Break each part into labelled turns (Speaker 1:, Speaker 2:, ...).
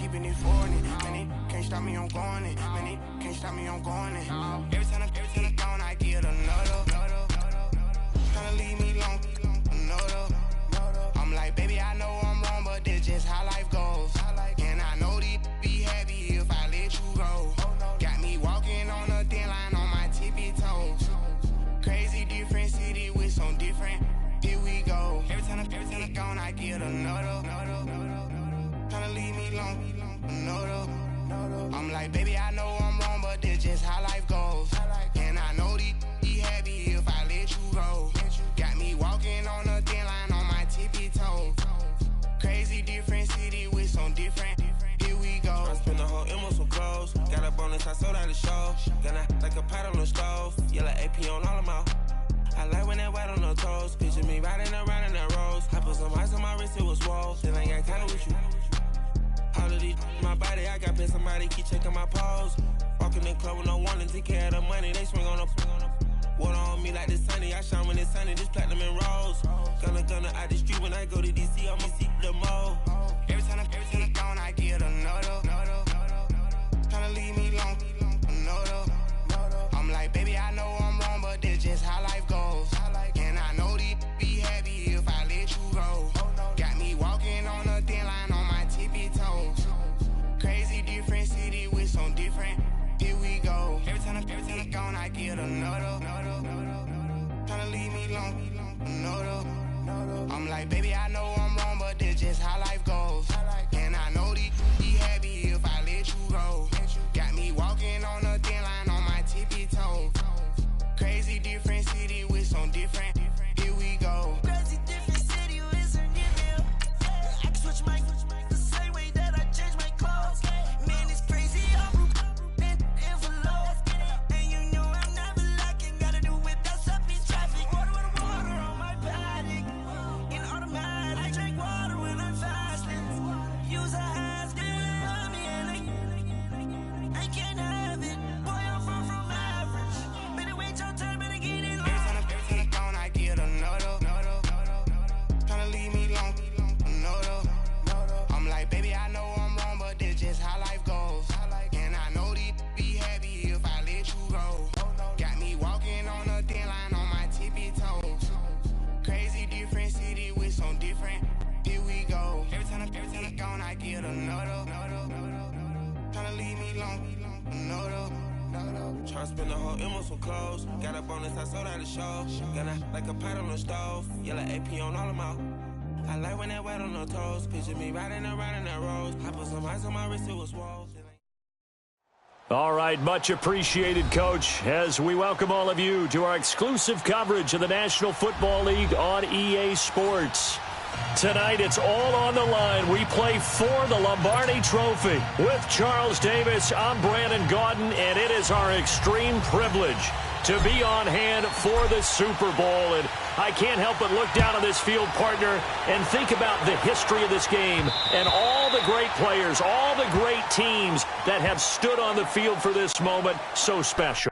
Speaker 1: keeping it for it. Man, it can't stop me, I'm going it. Man, it can't stop me, I'm going it. Every time I'm gone, I get another. Tryna leave me long, another. I'm like, baby, I know I'm wrong, but that's just how life goes. And I know these be happy if I let you go. Got me walking on a thin line on my tippy toes. Crazy different city with some different. Here we go. Every time I'm gone, I get another. Tryna leave me long, another. I'm like, baby, I know I'm wrong, but that's just how life goes. And I know these be happy if I let you go. Got me walking on a thin line on my tippy toes. Crazy different city with some different. Here we go. I spend the whole M on some clothes. Got a bonus, I sold out the show. Gonna like a pot on the stove. Yellow AP on all of my. I like when that white on the toes. Picture me riding around in that rose. I put some ice on my wrist, it was swole. Then I got kinda with you. All of these my body, I got pissed. Somebody keep checking my pose. Walking in club with no one to take care of the money. They swing on the water on me like the sunny. I shine when it's sunny. This platinum and rose. Gonna out the street when I go to DC. I'ma see the mode. Every time I'm gone, I get another. Tryna leave me long, another. I'm like, baby, I know I'm wrong, but that's just how life goes. And I know these be happy if I let you go. Got me walking on a thin line on my tippy toes. Crazy different city with some different. Here we go. Every time I'm gone, I get another. Tryna leave me long, another. I'm like, baby, I know I'm wrong, but that's just how life goes. And I know these be happy if I let you go. Got me walking on a thin line on my tippy toes. Crazy different city with some different. Here we go.
Speaker 2: Crazy different city with some different. I can switch my the same way that I change my clothes. Man, it's crazy. I'm envelope. And you know I'm never lacking. Gotta do it, that's up in traffic. Water on my paddock. In automatic. I drink water when I'm fasting. Use a has on me and I can't have it. Boy, I'm far from average. Better wait your turn, better get in line.
Speaker 1: Every time I'm gone, I get another. Tryna leave me long, another. I'm like, baby, I know I'm wrong, but that's just how life goes. And I know these be happy if I let you go. Got me walking on a thin line on my tippy toes. Crazy different city with some different. Here we go. Every time I'm gone, I get another. Tryna leave me long, another. Tryna spend the whole M on some clothes. Got a bonus, I sold out the show. Gonna like a pot on the stove. Yellow AP on all of my. I like when that white on the toes. Picture me riding around in that rose. I put some ice on my wrist, it was swole.
Speaker 3: All right, much appreciated, Coach, as we welcome all of you to our exclusive coverage of the National Football League on EA Sports. Tonight, it's all on the line. We play for the Lombardi Trophy. With Charles Davis, I'm Brandon Gaudin, and it is our extreme privilege to be on hand for the Super Bowl. And I can't help but look down on this field, partner, and think about the history of this game and all the great players, all the great teams that have stood on the field for this moment. So special.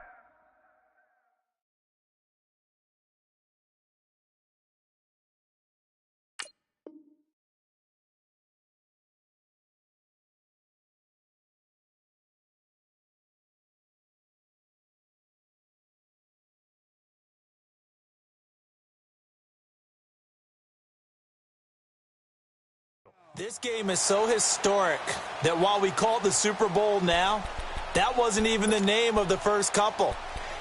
Speaker 4: This game is so historic that while we call it the Super Bowl now, that wasn't even the name of the first couple.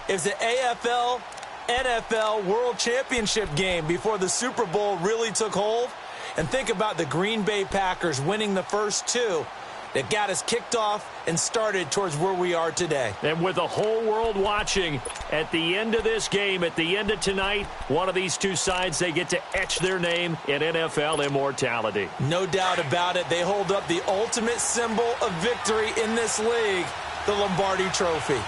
Speaker 4: It was the AFL, NFL World Championship game before the Super Bowl really took hold. And think about the Green Bay Packers winning the first two that got us kicked off and started towards where we are today.
Speaker 3: And with the whole world watching, at the end of this game, at the end of tonight, one of these two sides, they get to etch their name in NFL immortality.
Speaker 4: No doubt about it. They hold up the ultimate symbol of victory in this league, the Lombardi Trophy.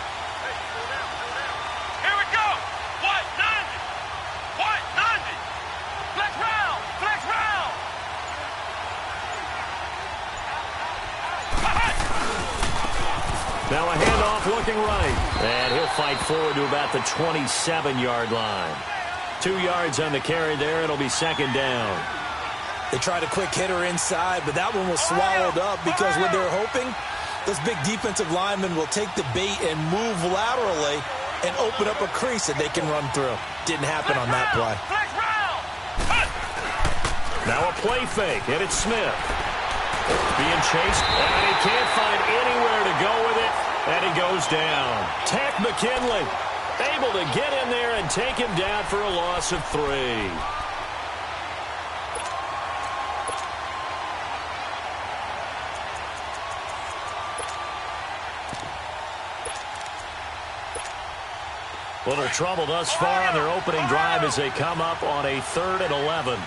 Speaker 3: Now a handoff looking right. And he'll fight forward to about the 27-yard line. 2 yards on the carry there. It'll be second down.
Speaker 4: They tried a quick hitter inside, but that one was swallowed up because what they're hoping, those big defensive linemen will take the bait and move laterally and open up a crease that they can run through. Didn't happen on that play.
Speaker 3: Now a play fake, and it's Smith. Being chased, and he can't find anywhere to go with it, and he goes down. Tack McKinley able to get in there and take him down for a loss of 3. Little trouble thus far on their opening drive as they come up on a 3rd and 11.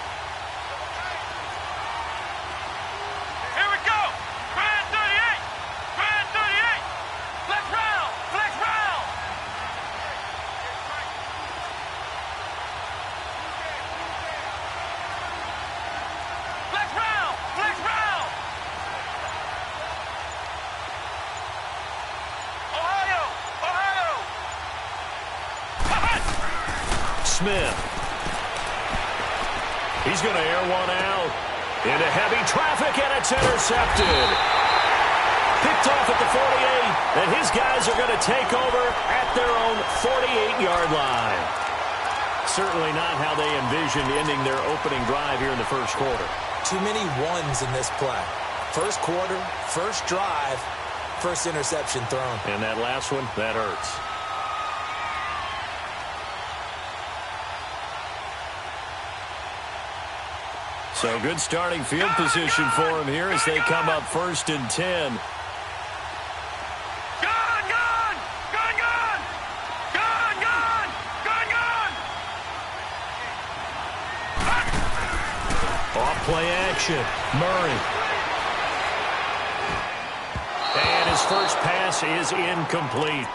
Speaker 3: Smith. He's going to air one out into heavy traffic, and it's intercepted. Picked off at the 48, and his guys are going to take over at their own 48-yard line. Certainly not how they envisioned ending their opening drive here in the first quarter.
Speaker 4: Too many ones in this play. First quarter, first drive, first interception thrown.
Speaker 3: And that last one, that hurts. So good starting field position for him here as they come up 1st and 10. Off play action. Murray. And his first pass is incomplete.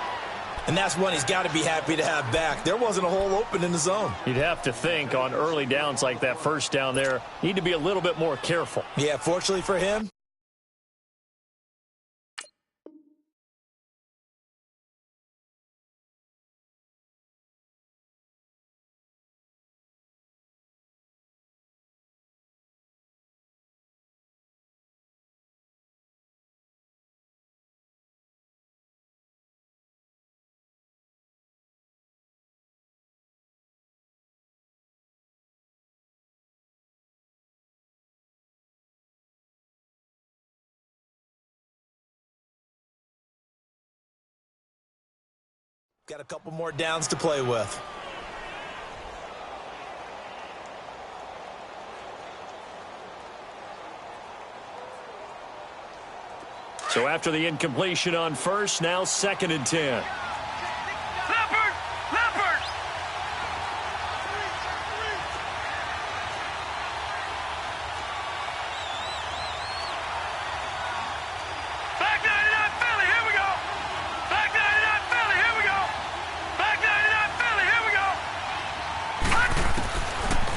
Speaker 4: And that's one he's got to be happy to have back. There wasn't a hole open in the zone.
Speaker 3: You'd have to think on early downs like that first down there, need to be a little bit more careful.
Speaker 4: Yeah, fortunately for him. Got a couple more downs to play with.
Speaker 3: So after the incompletion on first, now 2nd and 10.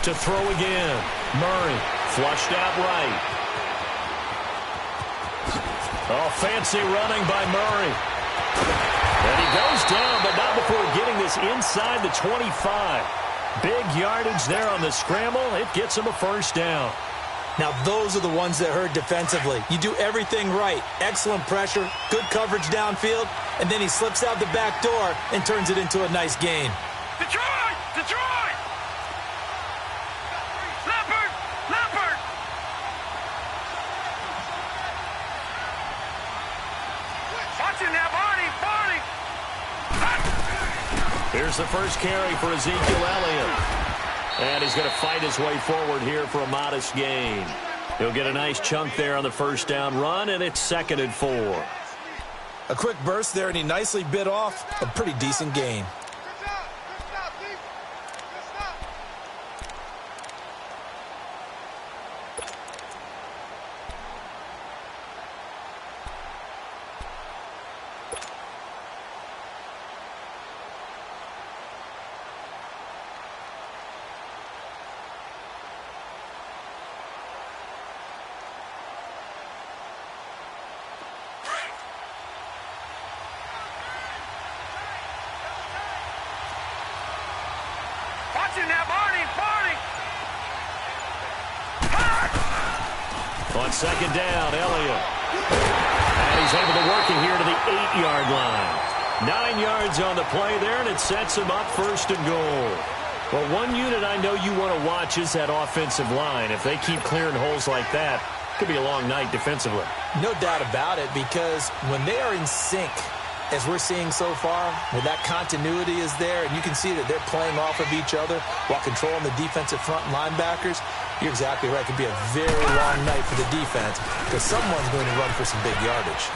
Speaker 3: To throw again. Murray flushed out right. Oh, fancy running by Murray. And he goes down, but not before getting this inside the 25. Big yardage there on the scramble. It gets him a first down.
Speaker 4: Now, those are the ones that hurt defensively. You do everything right. Excellent pressure, good coverage downfield, and then he slips out the back door and turns it into a nice gain.
Speaker 5: Detroit! Detroit! Leopard! Leopard! Watch him now, Barney! Barney!
Speaker 3: Here's the first carry for Ezekiel Elliott. And he's going to fight his way forward here for a modest gain. He'll get a nice chunk there on the first down run, and it's 2nd and 4.
Speaker 4: A quick burst there, and he nicely bit off a pretty decent gain.
Speaker 5: Watch him now, Barney! Barney!
Speaker 3: On second down, Elliott. And he's able to work it here to the 8-yard line. 9 yards on the play there, and it sets him up first and goal. Well, one unit I know you want to watch is that offensive line. If they keep clearing holes like that, it could be a long night defensively.
Speaker 4: No doubt about it, because when they are in sync, as we're seeing so far, where that continuity is there, and you can see that they're playing off of each other while controlling the defensive front linebackers, you're exactly right. It could be a very long night for the defense because someone's going to run for some big yardage.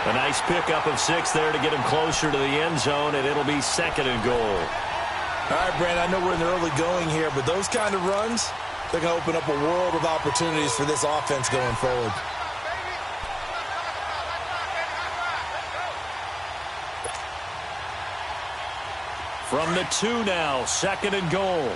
Speaker 3: A nice pickup of 6 there to get him closer to the end zone, and it'll be second and goal.
Speaker 6: All right, Brandon, I know we're in the early going here, but those kind of runs, they're going to open up a world of opportunities for this offense going forward.
Speaker 3: From the 2 now, second and goal.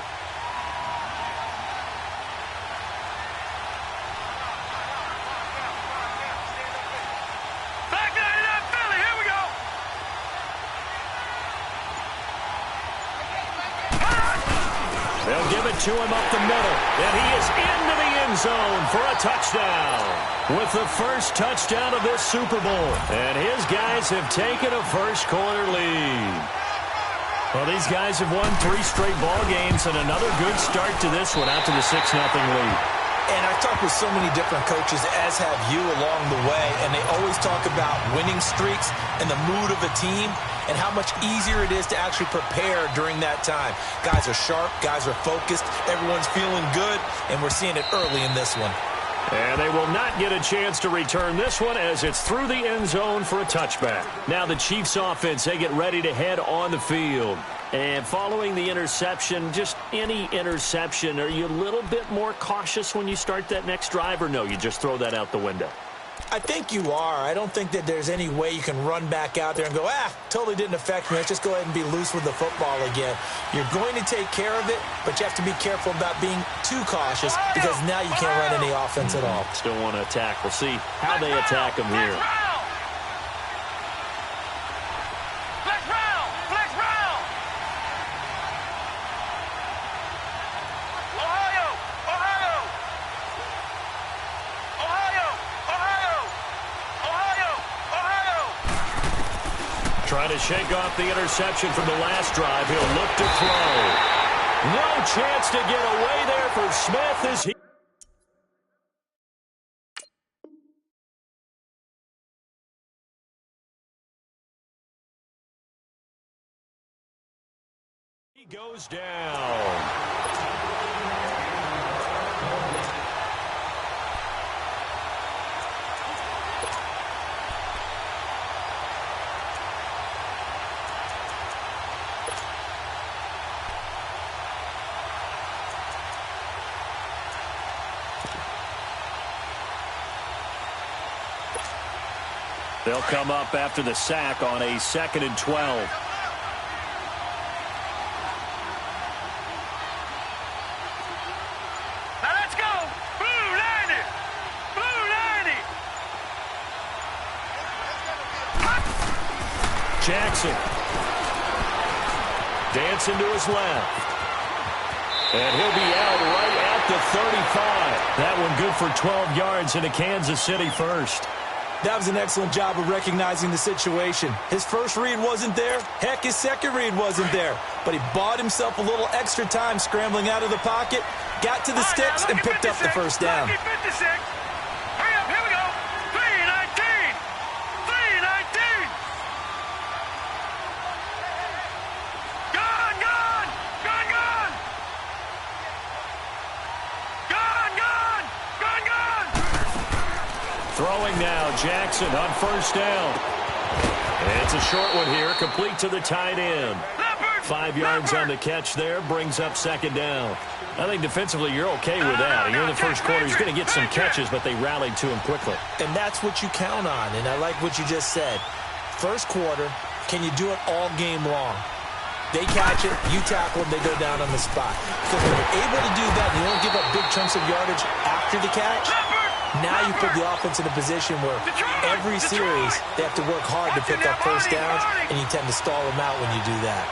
Speaker 3: They'll give it to him up the middle, and he is into the end zone for a touchdown. With the first touchdown of this Super Bowl, and his guys have taken a first-quarter lead. Well, these guys have won 3 straight ball games, and another good start to this one out to the 6-0 lead.
Speaker 4: And I've talked with so many different coaches, as have you along the way, and they always talk about winning streaks and the mood of a team and how much easier it is to actually prepare during that time. Guys are sharp, guys are focused, everyone's feeling good, and we're seeing it early in this one.
Speaker 3: And they will not get a chance to return this one as it's through the end zone for a touchback. Now the Chiefs offense, they get ready to head on the field. And following the interception, just any interception, are you a little bit more cautious when you start that next drive, or no, you just throw that out the window?
Speaker 4: I think you are. I don't think that there's any way you can run back out there and go, totally didn't affect me. Let's just go ahead and be loose with the football again. You're going to take care of it, but you have to be careful about being too cautious because now you can't run any offense at all.
Speaker 3: Still want to attack. We'll see how they attack them here. Trying to shake off the interception from the last drive. He'll look to throw. No chance to get away there for Smith as he goes down. They'll come up after the sack on a 2nd and 12.
Speaker 5: Now let's go. Blue 90. Blue 90.
Speaker 3: Jackson. Dancing to his left. And he'll be out right at the 35. That one good for 12 yards into Kansas City first.
Speaker 4: That was an excellent job of recognizing the situation. His first read wasn't there. Heck, his second read wasn't there. But he bought himself a little extra time scrambling out of the pocket, got to the sticks, and picked up the first down.
Speaker 5: Hurry up, here we go. 3-19. 3-19. Gone, gone. Gone, gone. Gone, gone. Gone, gone.
Speaker 3: Throwing now, Jackson on first down. It's a short one here, complete to the tight end. 5 yards on the catch there, brings up second down. I think defensively you're okay with that. Here in the first quarter, he's going to get some catches, but they rallied to him quickly.
Speaker 4: And that's what you count on, and I like what you just said. First quarter, can you do it all game long? They catch it, you tackle them, they go down on the spot. Because when you're able to do that, you don't give up big chunks of yardage after the catch. Now you put the offense in a position where every series they have to work hard to pick up first downs, and you tend to stall them out when you do that.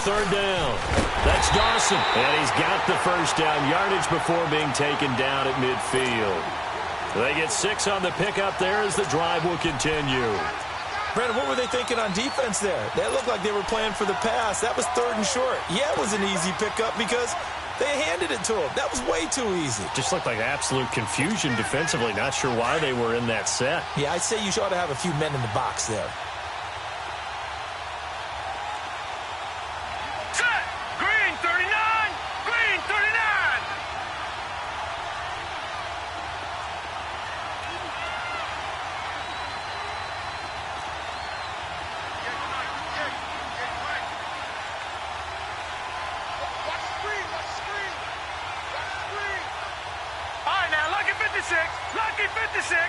Speaker 3: third down. That's Dawson. And he's got the first down yardage before being taken down at midfield. They get 6 on the pickup there as the drive will continue.
Speaker 6: Brandon, what were they thinking on defense there? They looked like they were playing for the pass. That was 3rd and short. Yeah, it was an easy pickup because they handed it to him. That was way too easy.
Speaker 3: Just looked like absolute confusion defensively. Not sure why they were in that set.
Speaker 6: Yeah, I'd say you ought to have a few men in the box there.
Speaker 5: Set. Green 39. Green 39. All right, now, lucky 56. Lucky 56.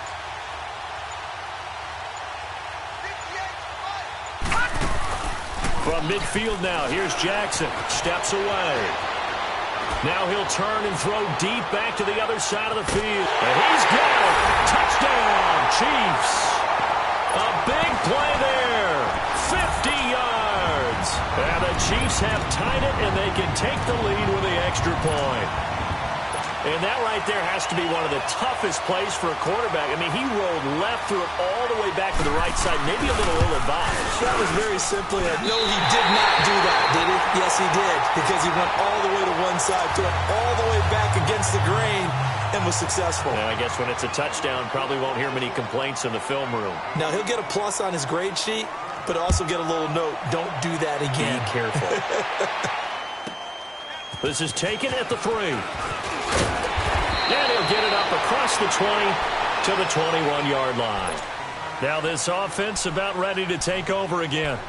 Speaker 3: From midfield now, here's Jackson. Steps away. Now he'll turn and throw deep back to the other side of the field. And he's got it. Touchdown, Chiefs. A big play there. 50 yards. And the Chiefs have tied it, and they can take the lead with the extra point. And that right there has to be one of the toughest plays for a quarterback. I mean, he rolled left, threw it all the way back to the right side, maybe a little ill-advised.
Speaker 6: That was very simply no, he did not do that, did he? Yes, he did, because he went all the way to one side, threw it all the way back against the grain, and was successful.
Speaker 3: And I guess when it's a touchdown, probably won't hear many complaints in the film room.
Speaker 6: Now, he'll get a plus on his grade sheet, but also get a little note, don't do that again.
Speaker 3: Be careful. This is taken at the 3. And he'll get it up across the 20 to the 21-yard line. Now this offense about ready to take over again.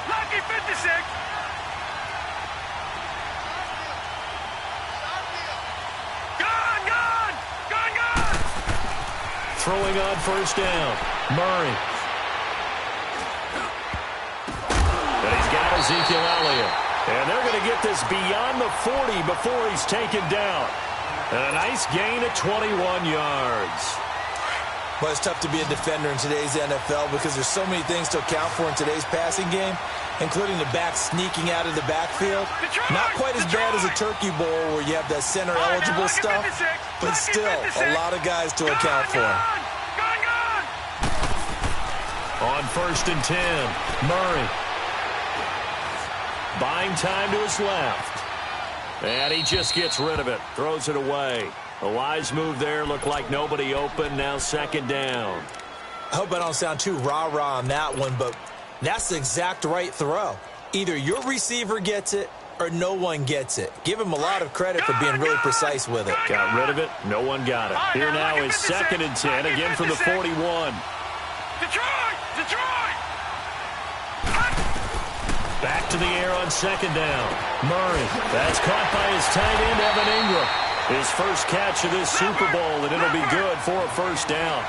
Speaker 5: Lucky 56. Gone.
Speaker 3: Throwing on first down. Murray. And he's got Ezekiel Elliott. And they're going to get this beyond the 40 before he's taken down. And a nice gain of 21 yards.
Speaker 6: Well, it's tough to be a defender in today's NFL because there's so many things to account for in today's passing game, including the back sneaking out of the backfield. Not quite as bad as a turkey bowl where you have that center-eligible stuff, but still a lot of guys to account for.
Speaker 3: On 1st and 10, Murray. Buying time to his left. And he just gets rid of it, throws it away. A wise move there. Looked like nobody open. Now 2nd down.
Speaker 6: I hope I don't sound too rah-rah on that one, but that's the exact right throw. Either your receiver gets it or no one gets it. Give him a lot of credit for being really precise with it.
Speaker 3: Got rid of it. No one got it. Here now is 2nd and 10. Again from the 41.
Speaker 5: Detroit!
Speaker 3: Back to the air on 2nd down. Murray. That's caught by his tight end, Evan Ingram. His first catch of this Super Bowl, and it'll be good for a first down.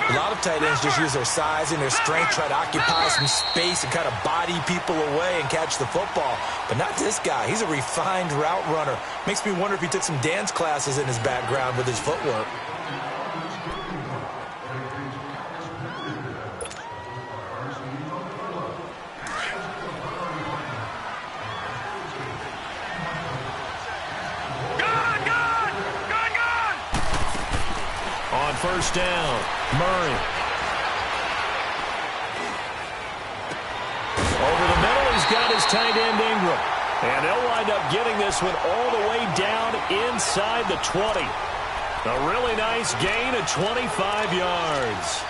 Speaker 6: A lot of tight ends just use their size and their strength, try to occupy some space and kind of body people away and catch the football. But not this guy. He's a refined route runner. Makes me wonder if he took some dance classes in his background with his footwork.
Speaker 3: First down, Murray. Over the middle, he's got his tight end, Ingram. And they'll wind up getting this one all the way down inside the 20. A really nice gain of 25 yards.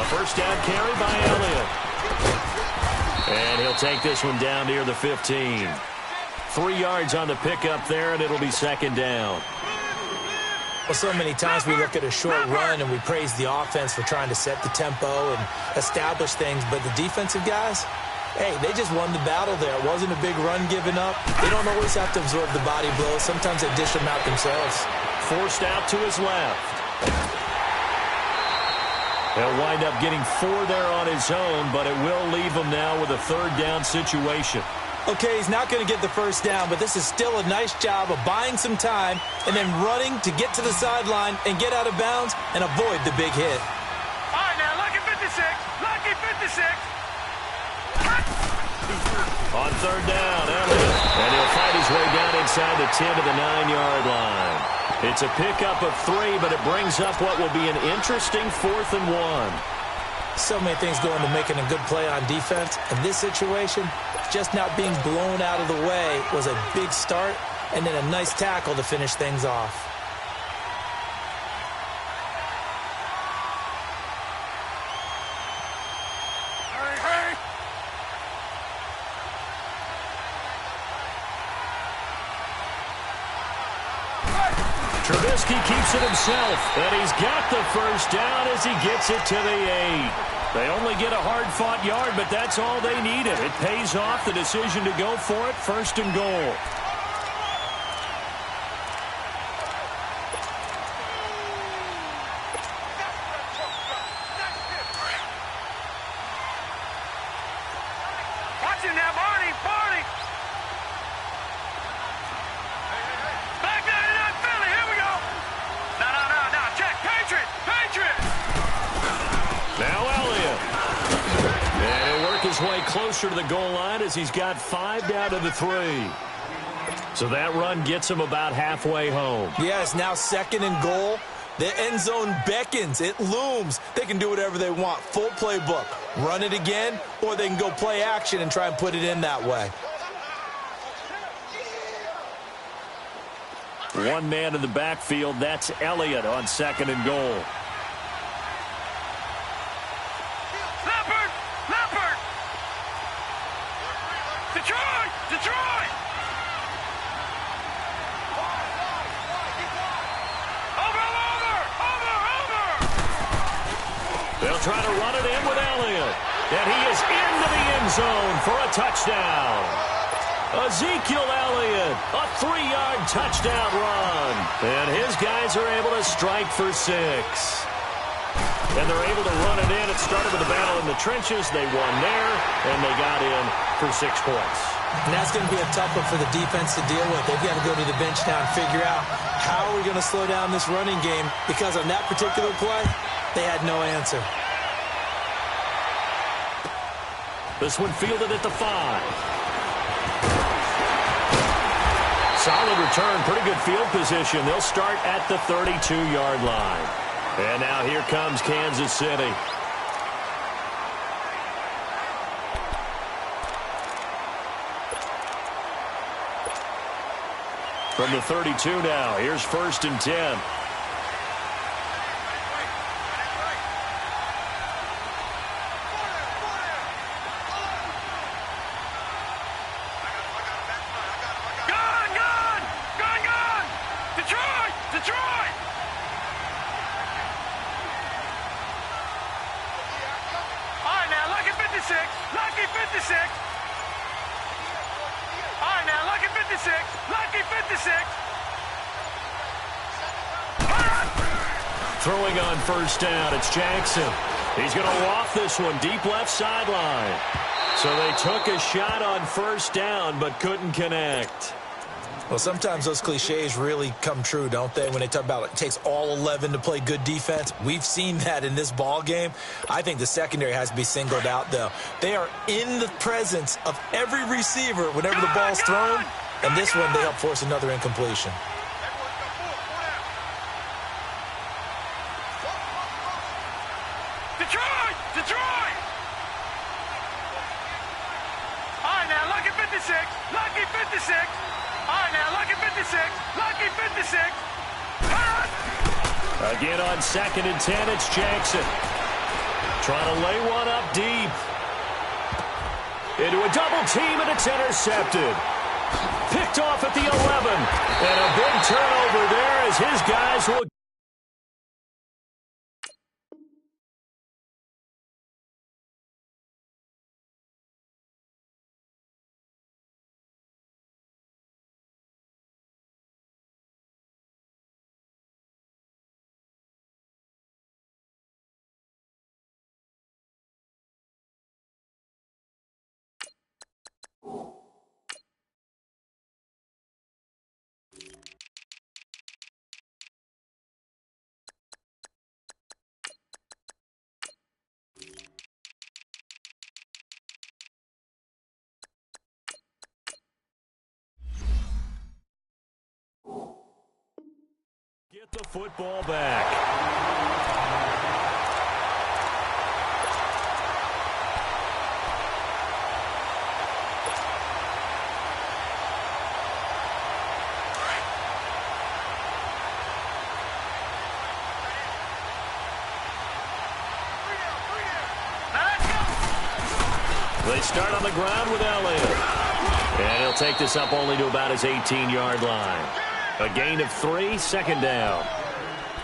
Speaker 3: First down carry by Elliott. And he'll take this one down near the 15. 3 yards on the pickup there, and it'll be second down.
Speaker 6: Well, so many times we look at a short run and we praise the offense for trying to set the tempo and establish things, but the defensive guys, hey, they just won the battle there. It wasn't a big run given up. They don't always have to absorb the body blows. Sometimes they dish them out themselves.
Speaker 3: Forced out to his left. He'll wind up getting 4 there on his own, but it will leave him now with a third down situation.
Speaker 6: Okay, he's not going to get the first down, but this is still a nice job of buying some time and then running to get to the sideline and get out of bounds and avoid the big hit.
Speaker 5: All right, now, lucky 56. Lucky 56.
Speaker 3: On third down, Elliott. And he'll fight his way down inside the 10 to the 9-yard line. It's a pickup of 3, but it brings up what will be an interesting 4th and 1.
Speaker 6: So many things go into making a good play on defense. In this situation, just not being blown out of the way was a big start, and then a nice tackle to finish things off.
Speaker 3: Trubisky keeps it himself, and he's got the first down as he gets it to the 8. They only get a hard-fought yard, but that's all they needed. It pays off the decision to go for it, 1st and goal.
Speaker 5: Watch him now, Barney. Barney. Back down to that Philly. Here we go. No. Check. Patriot.
Speaker 3: Now Elliott. And he'll work his way closer to the goal line as he's got 5 down to the 3. So that run gets him about halfway home.
Speaker 6: Yeah, it's now 2nd and goal. The end zone beckons. It looms. They can do whatever they want. Full playbook. Run it again, or they can go play action and try and put it in that way.
Speaker 3: One man in the backfield. That's Elliott on 2nd and goal.
Speaker 5: Leopard. Detroit. Over.
Speaker 3: They'll try to run it in with Elliott. And he is into the end zone for a touchdown. Ezekiel Elliott, a 3-yard touchdown run. And his guys are able to strike for 6. And they're able to run it in. It started with a battle in the trenches. They won there, and they got in for 6 points.
Speaker 6: And that's going to be a tough one for the defense to deal with. They've got to go to the bench now and figure out how are we going to slow down this running game, because on that particular play, they had no answer.
Speaker 3: This one fielded at the 5. Solid return, pretty good field position. They'll start at the 32-yard line. And now here comes Kansas City. From the 32 now, here's 1st and 10.
Speaker 5: Detroit! All right, now, lucky 56. Lucky 56. All right, now, lucky 56. Lucky 56.
Speaker 3: Throwing on 1st down, it's Jackson. He's going to waft this one deep left sideline. So they took a shot on 1st down, but couldn't connect.
Speaker 6: Well, sometimes those cliches really come true, don't they? When they talk about it takes all 11 to play good defense. We've seen that in this ball game. I think the secondary has to be singled out, though. They are in the presence of every receiver whenever the ball's thrown. And this one, they help force another incompletion.
Speaker 5: Detroit! All right, now, lucky 56. Lucky 56. All right, now, lucky 56. Lucky 56.
Speaker 3: Again on 2nd and 10, it's Jackson. Trying to lay one up deep. Into a double team, and it's intercepted. Picked off at the 11. And a big turnover there as his guys will... Get the football back. They start on the ground with Elliott. And he'll take this up only to about his 18-yard line. A gain of 3, second down.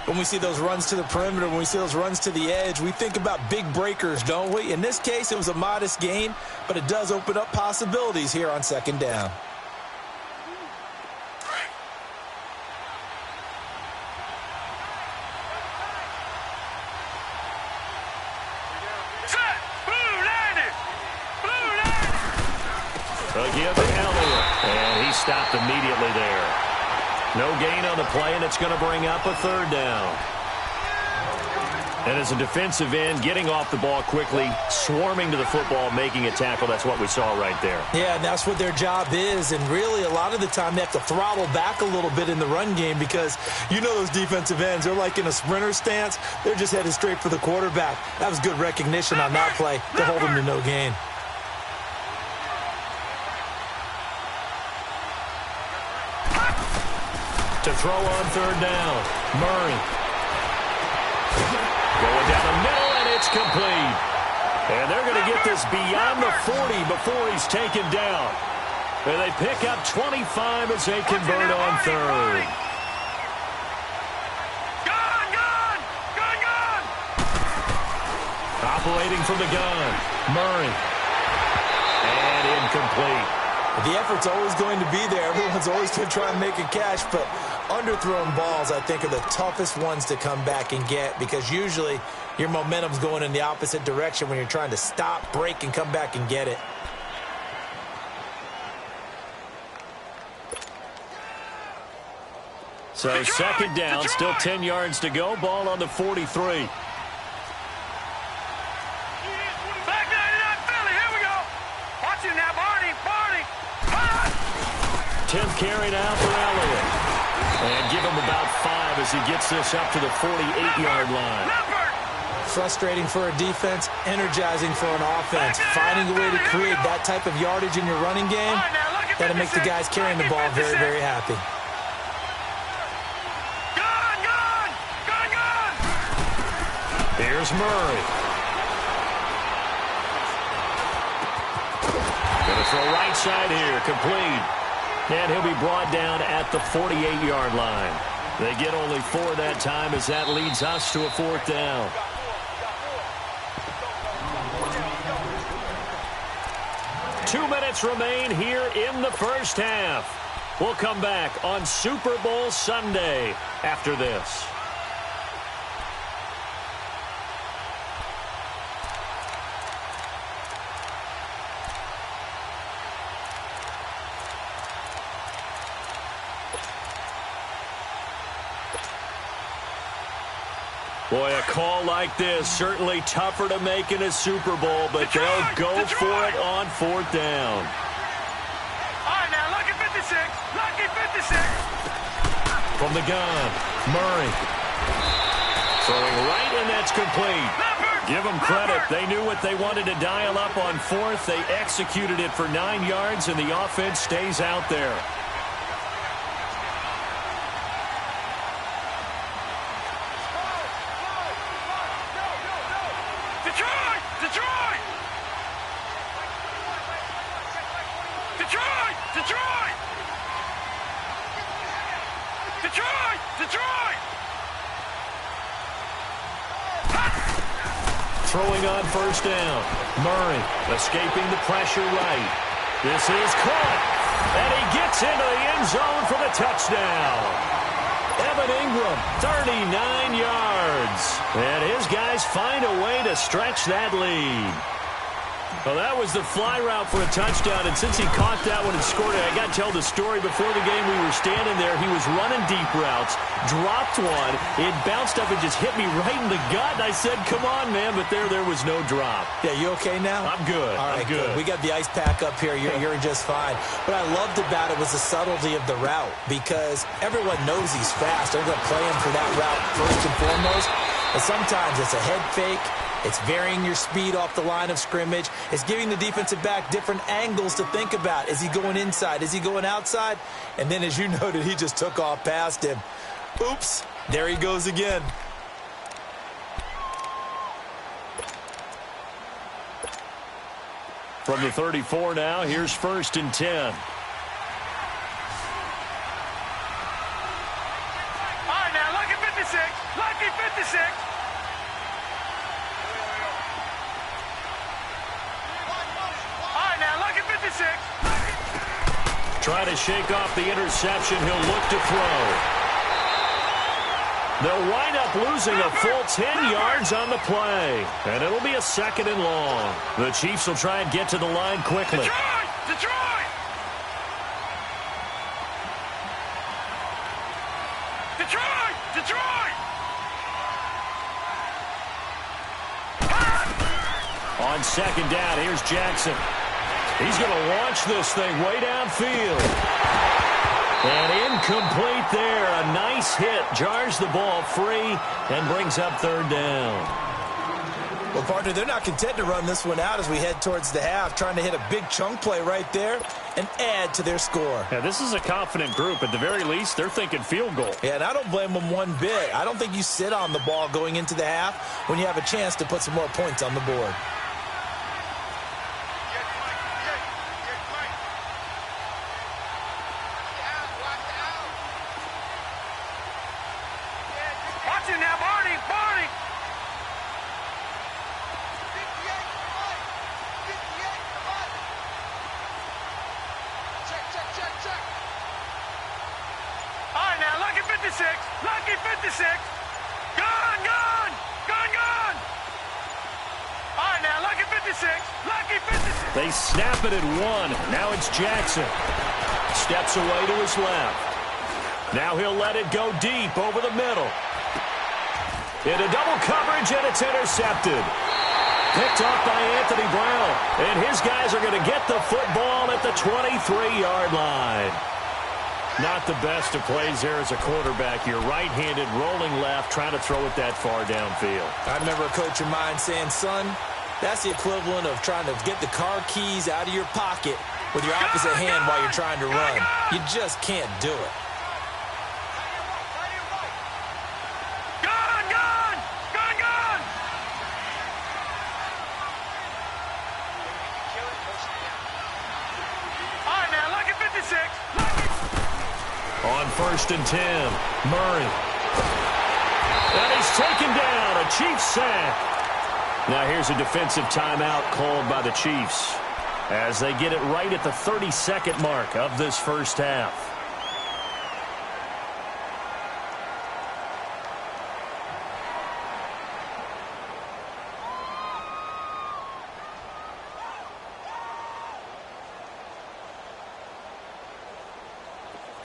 Speaker 6: When we see those runs to the perimeter, when we see those runs to the edge, we think about big breakers, don't we? In this case, it was a modest gain, but it does open up possibilities here on second down.
Speaker 3: Again to Elliott, and he stopped immediately there. No gain on the play, and it's going to bring up a third down. And as a defensive end, getting off the ball quickly, swarming to the football, making a tackle, that's what we saw right there.
Speaker 6: Yeah, and that's what their job is. And really, a lot of the time, they have to throttle back a little bit in the run game because you know those defensive ends, they're like in a sprinter stance. They're just headed straight for the quarterback. That was good recognition on that play to hold them to no gain.
Speaker 3: To throw on third down, Murray. Going down the middle, and it's complete. And they're going to get this beyond the 40 before he's taken down. And they pick up 25 as they convert on third.
Speaker 5: Gun!
Speaker 3: Operating from the gun, Murray. And incomplete.
Speaker 6: The effort's always going to be there. Everyone's always going to try and make a catch, but underthrown balls, I think, are the toughest ones to come back and get because usually your momentum's going in the opposite direction when you're trying to stop, break, and come back and get it.
Speaker 3: So second down, still 10 yards to go. Ball on the 43. 10th carry now for Elliott. And give him about 5 as he gets this up to the 48-yard line.
Speaker 6: Frustrating for a defense, energizing for an offense. Finding a way to create that type of yardage in your running game, that'll make the guys carrying the ball very, very happy.
Speaker 3: Here's Murray. Gonna throw right side here, complete. And he'll be brought down at the 48-yard line. They get only 4 that time as that leads us to a fourth down. Two minutes remain here in the first half. We'll come back on Super Bowl Sunday after this. Boy, a call like this, certainly tougher to make in a Super Bowl, but they'll go for it on fourth down.
Speaker 5: All right, now, lucky 56, lucky 56.
Speaker 3: From the gun, Murray. Throwing right, and that's complete. Give them credit. They knew what they wanted to dial up on fourth. They executed it for 9 yards, and the offense stays out there.
Speaker 5: Detroit! Detroit! Detroit!
Speaker 3: Throwing on first down. Murray escaping the pressure right. This is caught. And he gets into the end zone for the touchdown. Evan Ingram, 39 yards. And his guys find a way to stretch that lead. Well, that was the fly route for a touchdown, and since he caught that one and scored it, I got to tell the story. Before the game, we were standing there. He was running deep routes, dropped one. It bounced up and just hit me right in the gut, and I said, come on, man, but there was no drop.
Speaker 6: Yeah, you okay now?
Speaker 3: I'm good.
Speaker 6: All right,
Speaker 3: I'm good.
Speaker 6: We got the ice pack up here. You're just fine. What I loved about it was the subtlety of the route, because everyone knows he's fast. They're going to play him for that route first and foremost, but sometimes it's a head fake. It's varying your speed off the line of scrimmage. It's giving the defensive back different angles to think about. Is he going inside? Is he going outside? And then, as you noted, he just took off past him. Oops, there he goes again.
Speaker 3: From the 34 now, here's 1st and 10.
Speaker 5: All right, now, lucky 56. Lucky 56.
Speaker 3: Try to shake off the interception. He'll look to throw. They'll wind up losing a full 10 yards on the play. And it'll be a 2nd and long. The Chiefs will try and get to the line quickly.
Speaker 5: Detroit! Detroit! Detroit! Detroit!
Speaker 3: On 2nd down, here's Jackson. He's going to launch this thing way downfield. And incomplete there. A nice hit. Jars the ball free and brings up 3rd down.
Speaker 6: Well, partner, they're not content to run this one out as we head towards the half, trying to hit a big chunk play right there and add to their score.
Speaker 3: Yeah, this is a confident group. At the very least, they're thinking field goal.
Speaker 6: Yeah, and I don't blame them one bit. I don't think you sit on the ball going into the half when you have a chance to put some more points on the board.
Speaker 5: Lucky 56. Gone, gone, gone, gone. All right, now, lucky 56. Lucky 56.
Speaker 3: They snap it at 1. Now it's Jackson. Steps away to his left. Now he'll let it go deep over the middle. Into double coverage, and it's intercepted. Picked off by Anthony Brown. And his guys are going to get the football at the 23-yard line. Not the best of plays there as a quarterback. You're right-handed, rolling left, trying to throw it that far downfield.
Speaker 6: I remember a coach of mine saying, son, that's the equivalent of trying to get the car keys out of your pocket with your opposite hand while you're trying to run. You just can't do it.
Speaker 5: Gone, gone, gone, gone. All right, now, lucky 56.
Speaker 3: On 1st and 10, Murray. And he's taken down, a Chiefs sack. Now here's a defensive timeout called by the Chiefs as they get it right at the 32nd mark of this first half.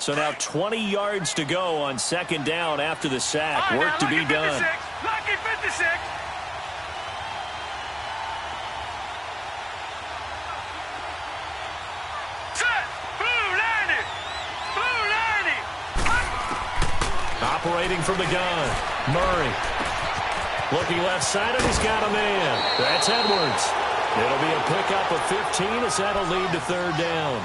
Speaker 3: So now 20 yards to go on 2nd down after the sack.
Speaker 5: Right,
Speaker 3: work to be done.
Speaker 5: 56, lucky 56. Set. Blue landed. Blue landed.
Speaker 3: Operating from the gun. Murray. Looking left-sided. He's got a man. That's Edwards. It'll be a pickup of 15 as that'll lead to 3rd down.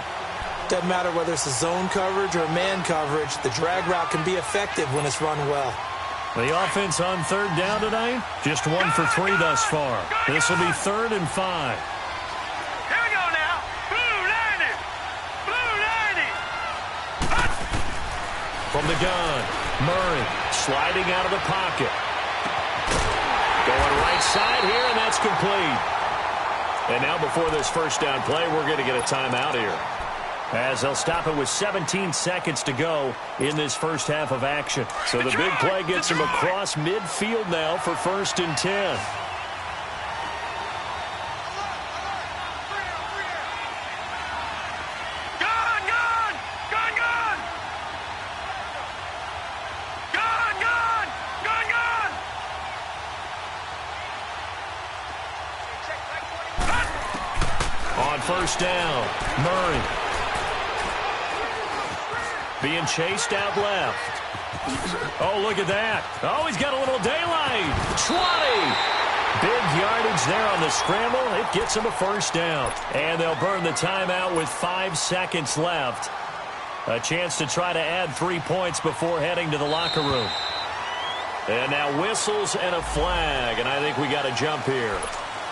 Speaker 6: Doesn't matter whether it's a zone coverage or man coverage, the drag route can be effective when it's run well.
Speaker 3: The offense on 3rd down tonight, just 1 for 3 thus far. This will be 3rd and 5.
Speaker 5: Here we go now. Blue landed. Blue landed.
Speaker 3: from the gun. Murray sliding out of the pocket. Going right side here, and that's complete. And now before this first down play, we're going to get a timeout here, as they'll stop it with 17 seconds to go in this first half of action. So the big play gets him across midfield now for 1st and 10. On first down, Murray being chased out left. Oh, look at that. Oh, he's got a little daylight. 20. Big yardage there on the scramble. It gets him a first down. And they'll burn the timeout with 5 seconds left. A chance to try to add 3 points before heading to the locker room. And now whistles and a flag. And I think we got a jump here.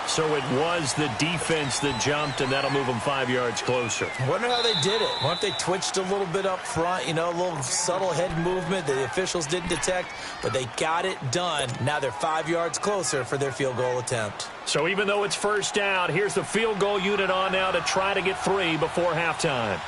Speaker 3: So it was the defense that jumped, and that'll move them 5 yards closer.
Speaker 6: I wonder how they did it. I wonder if they twitched a little bit up front, a little subtle head movement that the officials didn't detect, but they got it done. Now they're 5 yards closer for their field goal attempt.
Speaker 3: So even though it's first down, here's the field goal unit on now to try to get 3 before halftime.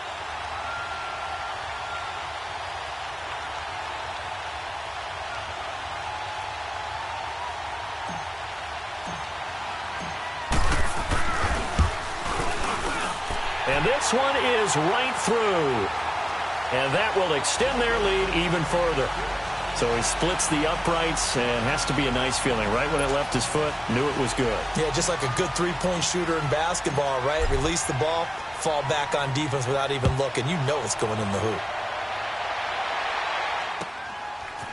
Speaker 3: And this one is right through. And that will extend their lead even further. So he splits the uprights, and has to be a nice feeling. Right when it left his foot, knew it was good.
Speaker 6: Yeah, just like a good three-point shooter in basketball, right? Release the ball, fall back on defense without even looking. You know it's going in the hoop.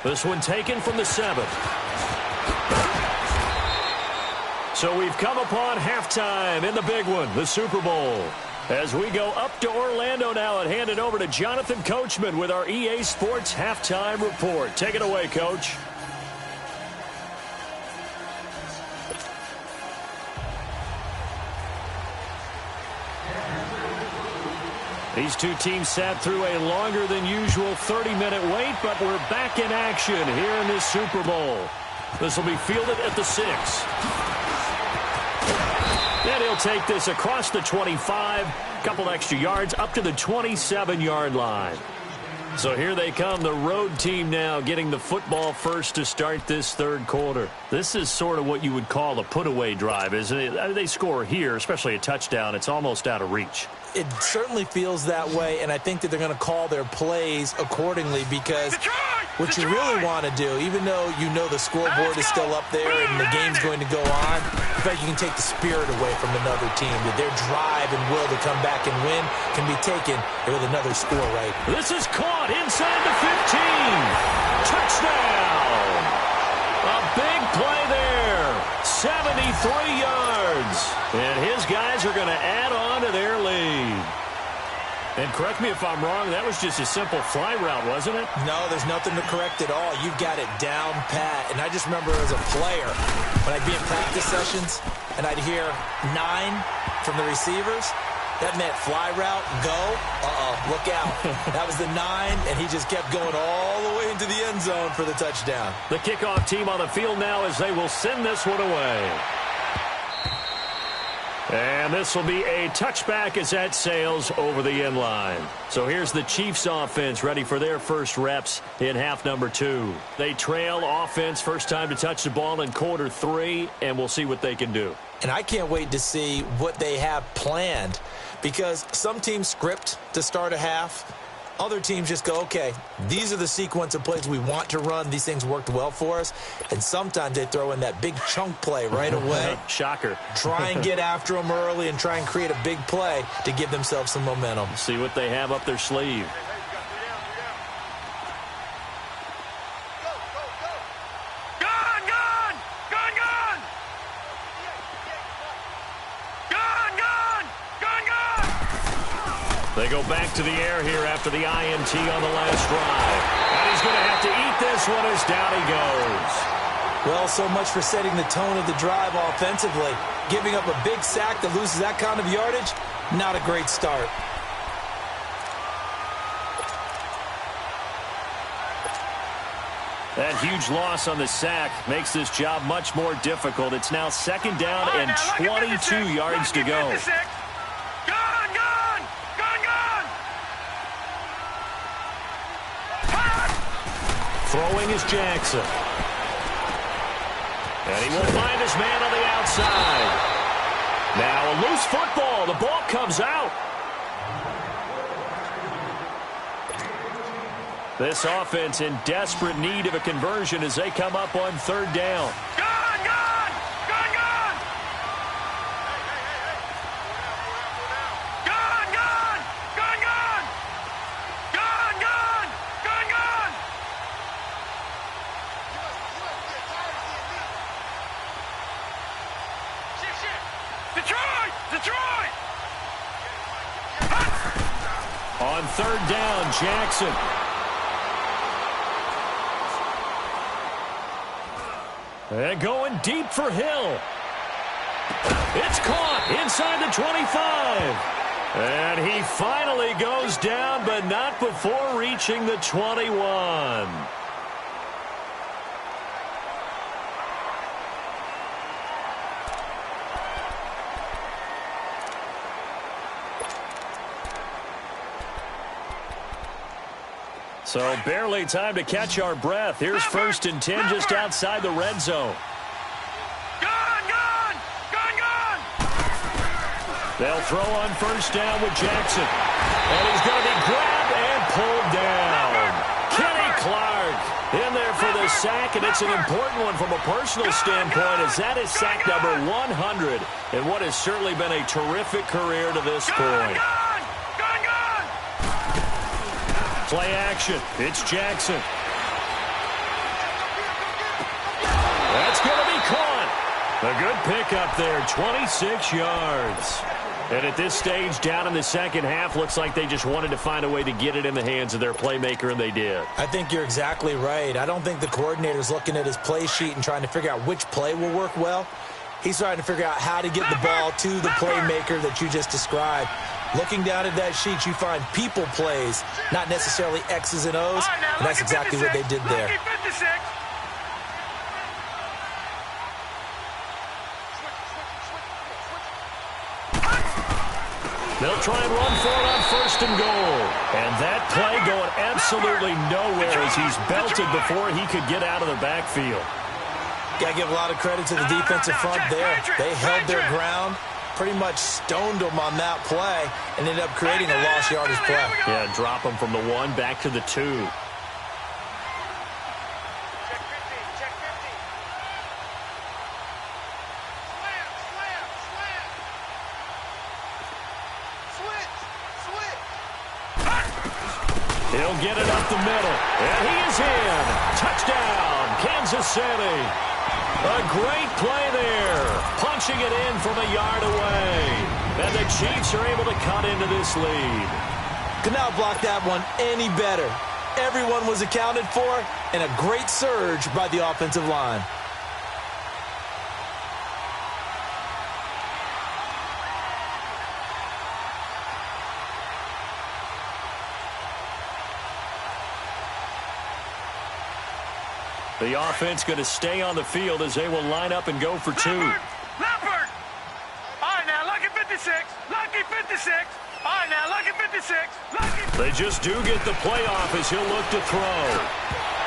Speaker 3: This one taken from the 7. So we've come upon halftime in the big one, the Super Bowl. As we go up to Orlando now and hand it over to Jonathan Coachman with our EA Sports Halftime Report. Take it away, Coach. These two teams sat through a longer than usual 30-minute wait, but we're back in action here in this Super Bowl. This will be fielded at the 6. And he'll take this across the 25, couple extra yards up to the 27-yard line. So here they come, the road team now getting the football first to start this third quarter. This is sort of what you would call a put-away drive, isn't it? They score here, especially a touchdown. It's almost out of reach.
Speaker 6: It certainly feels that way, and I think that they're going to call their plays accordingly, because what you really want to do, even though you know the scoreboard is still up there and the game's going to go on, in fact, you can take the spirit away from another team, that their drive and will to come back and win can be taken with another score, right?
Speaker 3: This is caught inside the 15. Touchdown! A big play there. 73 yards. And his guys are going to add on to their lead. And correct me if I'm wrong, that was just a simple fly route, wasn't it?
Speaker 6: No, there's nothing to correct at all. You've got it down pat. And I just remember as a player, when I'd be in practice sessions and I'd hear 9 from the receivers, that meant fly route, go, look out. That was the 9, and he just kept going all the way into the end zone for the touchdown.
Speaker 3: The kickoff team on the field now as they will send this one away. And this will be a touchback as that sails over the end line. So here's the Chiefs offense ready for their first reps in half number 2. They trail offense, first time to touch the ball in quarter 3, and we'll see what they can do.
Speaker 6: And I can't wait to see what they have planned, because some teams script to start a half. Other teams just go, okay, these are the sequence of plays we want to run. These things worked well for us. And sometimes they throw in that big chunk play right away.
Speaker 3: Shocker.
Speaker 6: Try and get after them early and try and create a big play to give themselves some momentum.
Speaker 3: See what they have up their sleeve. They go back to the air here after the INT on the last drive. And he's going to have to eat this one as down he goes.
Speaker 6: Well, so much for setting the tone of the drive offensively. Giving up a big sack that loses that kind of yardage, not a great start.
Speaker 3: That huge loss on the sack makes this job much more difficult. It's now 2nd down and 22 yards to go.
Speaker 5: Gone, gone, gone, gone.
Speaker 3: Throwing is Jackson. And he will find his man on the outside. Now a loose football. The ball comes out. This offense in desperate need of a conversion as they come up on 3rd down.
Speaker 5: Gone, gone, gone, gone. Gone, gone, gone, gone. Gone, gone, gone, gone. Detroit, Detroit.
Speaker 3: On 3rd down, Jackson. And going deep for Hill. It's caught inside the 25. And he finally goes down, but not before reaching the 21. So barely time to catch our breath. Here's 1st and 10 just outside the red zone.
Speaker 5: Gone, gone, gone, gone.
Speaker 3: They'll throw on 1st down with Jackson. And he's going to be grabbed and pulled down. Kenny Clark in there for the sack, and it's an important one from a personal standpoint as that is sack number 100 in what has certainly been a terrific career to this point. Play action. It's Jackson. That's going to be caught. A good pickup there, 26 yards. And at this stage, down in the 2nd half, looks like they just wanted to find a way to get it in the hands of their playmaker, and they did.
Speaker 6: I think you're exactly right. I don't think the coordinator's looking at his play sheet and trying to figure out which play will work well. He's trying to figure out how to get the ball to the playmaker that you just described. Looking down at that sheet, you find people plays, not necessarily X's and O's, and that's exactly what they did there.
Speaker 3: They'll try and run for it on 1st and goal. And that play going absolutely nowhere as he's belted before he could get out of the backfield.
Speaker 6: Got to give a lot of credit to the defensive front there. They held their ground, pretty much stoned them on that play, and ended up creating a lost yardage play.
Speaker 3: Yeah, drop them from the 1 back to the 2. He'll get it up the middle, and he is in. Touchdown, Kansas City. A great play there, punching it in from a yard away. And the Chiefs are able to cut into this lead.
Speaker 6: Could not block that one any better. Everyone was accounted for, and a great surge by the offensive line.
Speaker 3: The offense going to stay on the field as they will line up and go for 2.
Speaker 5: Leopard! All right, now, lucky 56. Lucky 56. All right, now, lucky 56. Lucky.
Speaker 3: They just do get the playoff as he'll look to throw.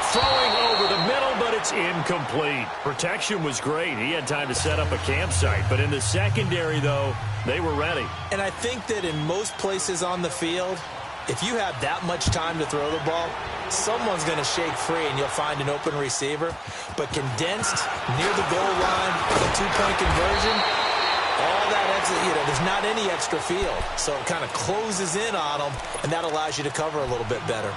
Speaker 3: Throwing over the middle, but it's incomplete. Protection was great. He had time to set up a campsite. But in the secondary, though, they were ready.
Speaker 6: And I think that in most places on the field, if you have that much time to throw the ball, someone's going to shake free and you'll find an open receiver. But condensed near the goal line with a 2-point conversion, all that extra, there's not any extra field. So it kind of closes in on them, and that allows you to cover a little bit better.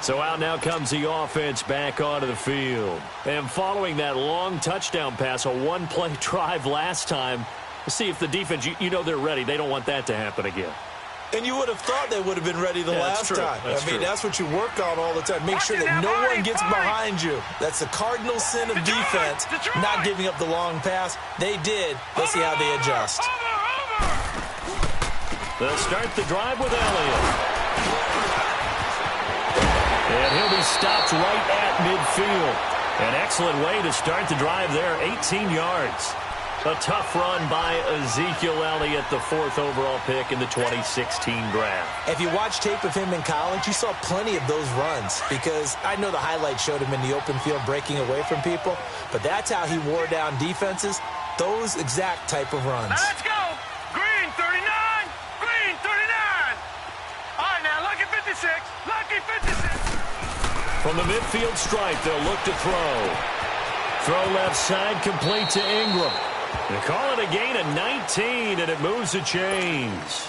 Speaker 3: So out now comes the offense back onto the field. And following that long touchdown pass, a 1-play drive last time, let's see if the defense, they're ready. They don't want that to happen again.
Speaker 6: And you would have thought they would have been ready the last time. That's what you work on all the time. Make sure that no one gets behind you. That's the cardinal sin of defense, not giving up the long pass. They did. Let's see how they adjust.
Speaker 3: They'll start the drive with Elliott. And he'll be stopped right at midfield. An excellent way to start the drive there, 18 yards. A tough run by Ezekiel Elliott, the 4th overall pick in the 2016 draft.
Speaker 6: If you watch tape of him in college, you saw plenty of those runs because I know the highlights showed him in the open field breaking away from people, but that's how he wore down defenses, those exact type of runs.
Speaker 5: Now let's go. Green 39. Green 39. All right, now lucky 56. Lucky 56.
Speaker 3: From the midfield stripe, they'll look to throw. Throw left side, complete to Ingram. They call it a gain of 19, and it moves the chains.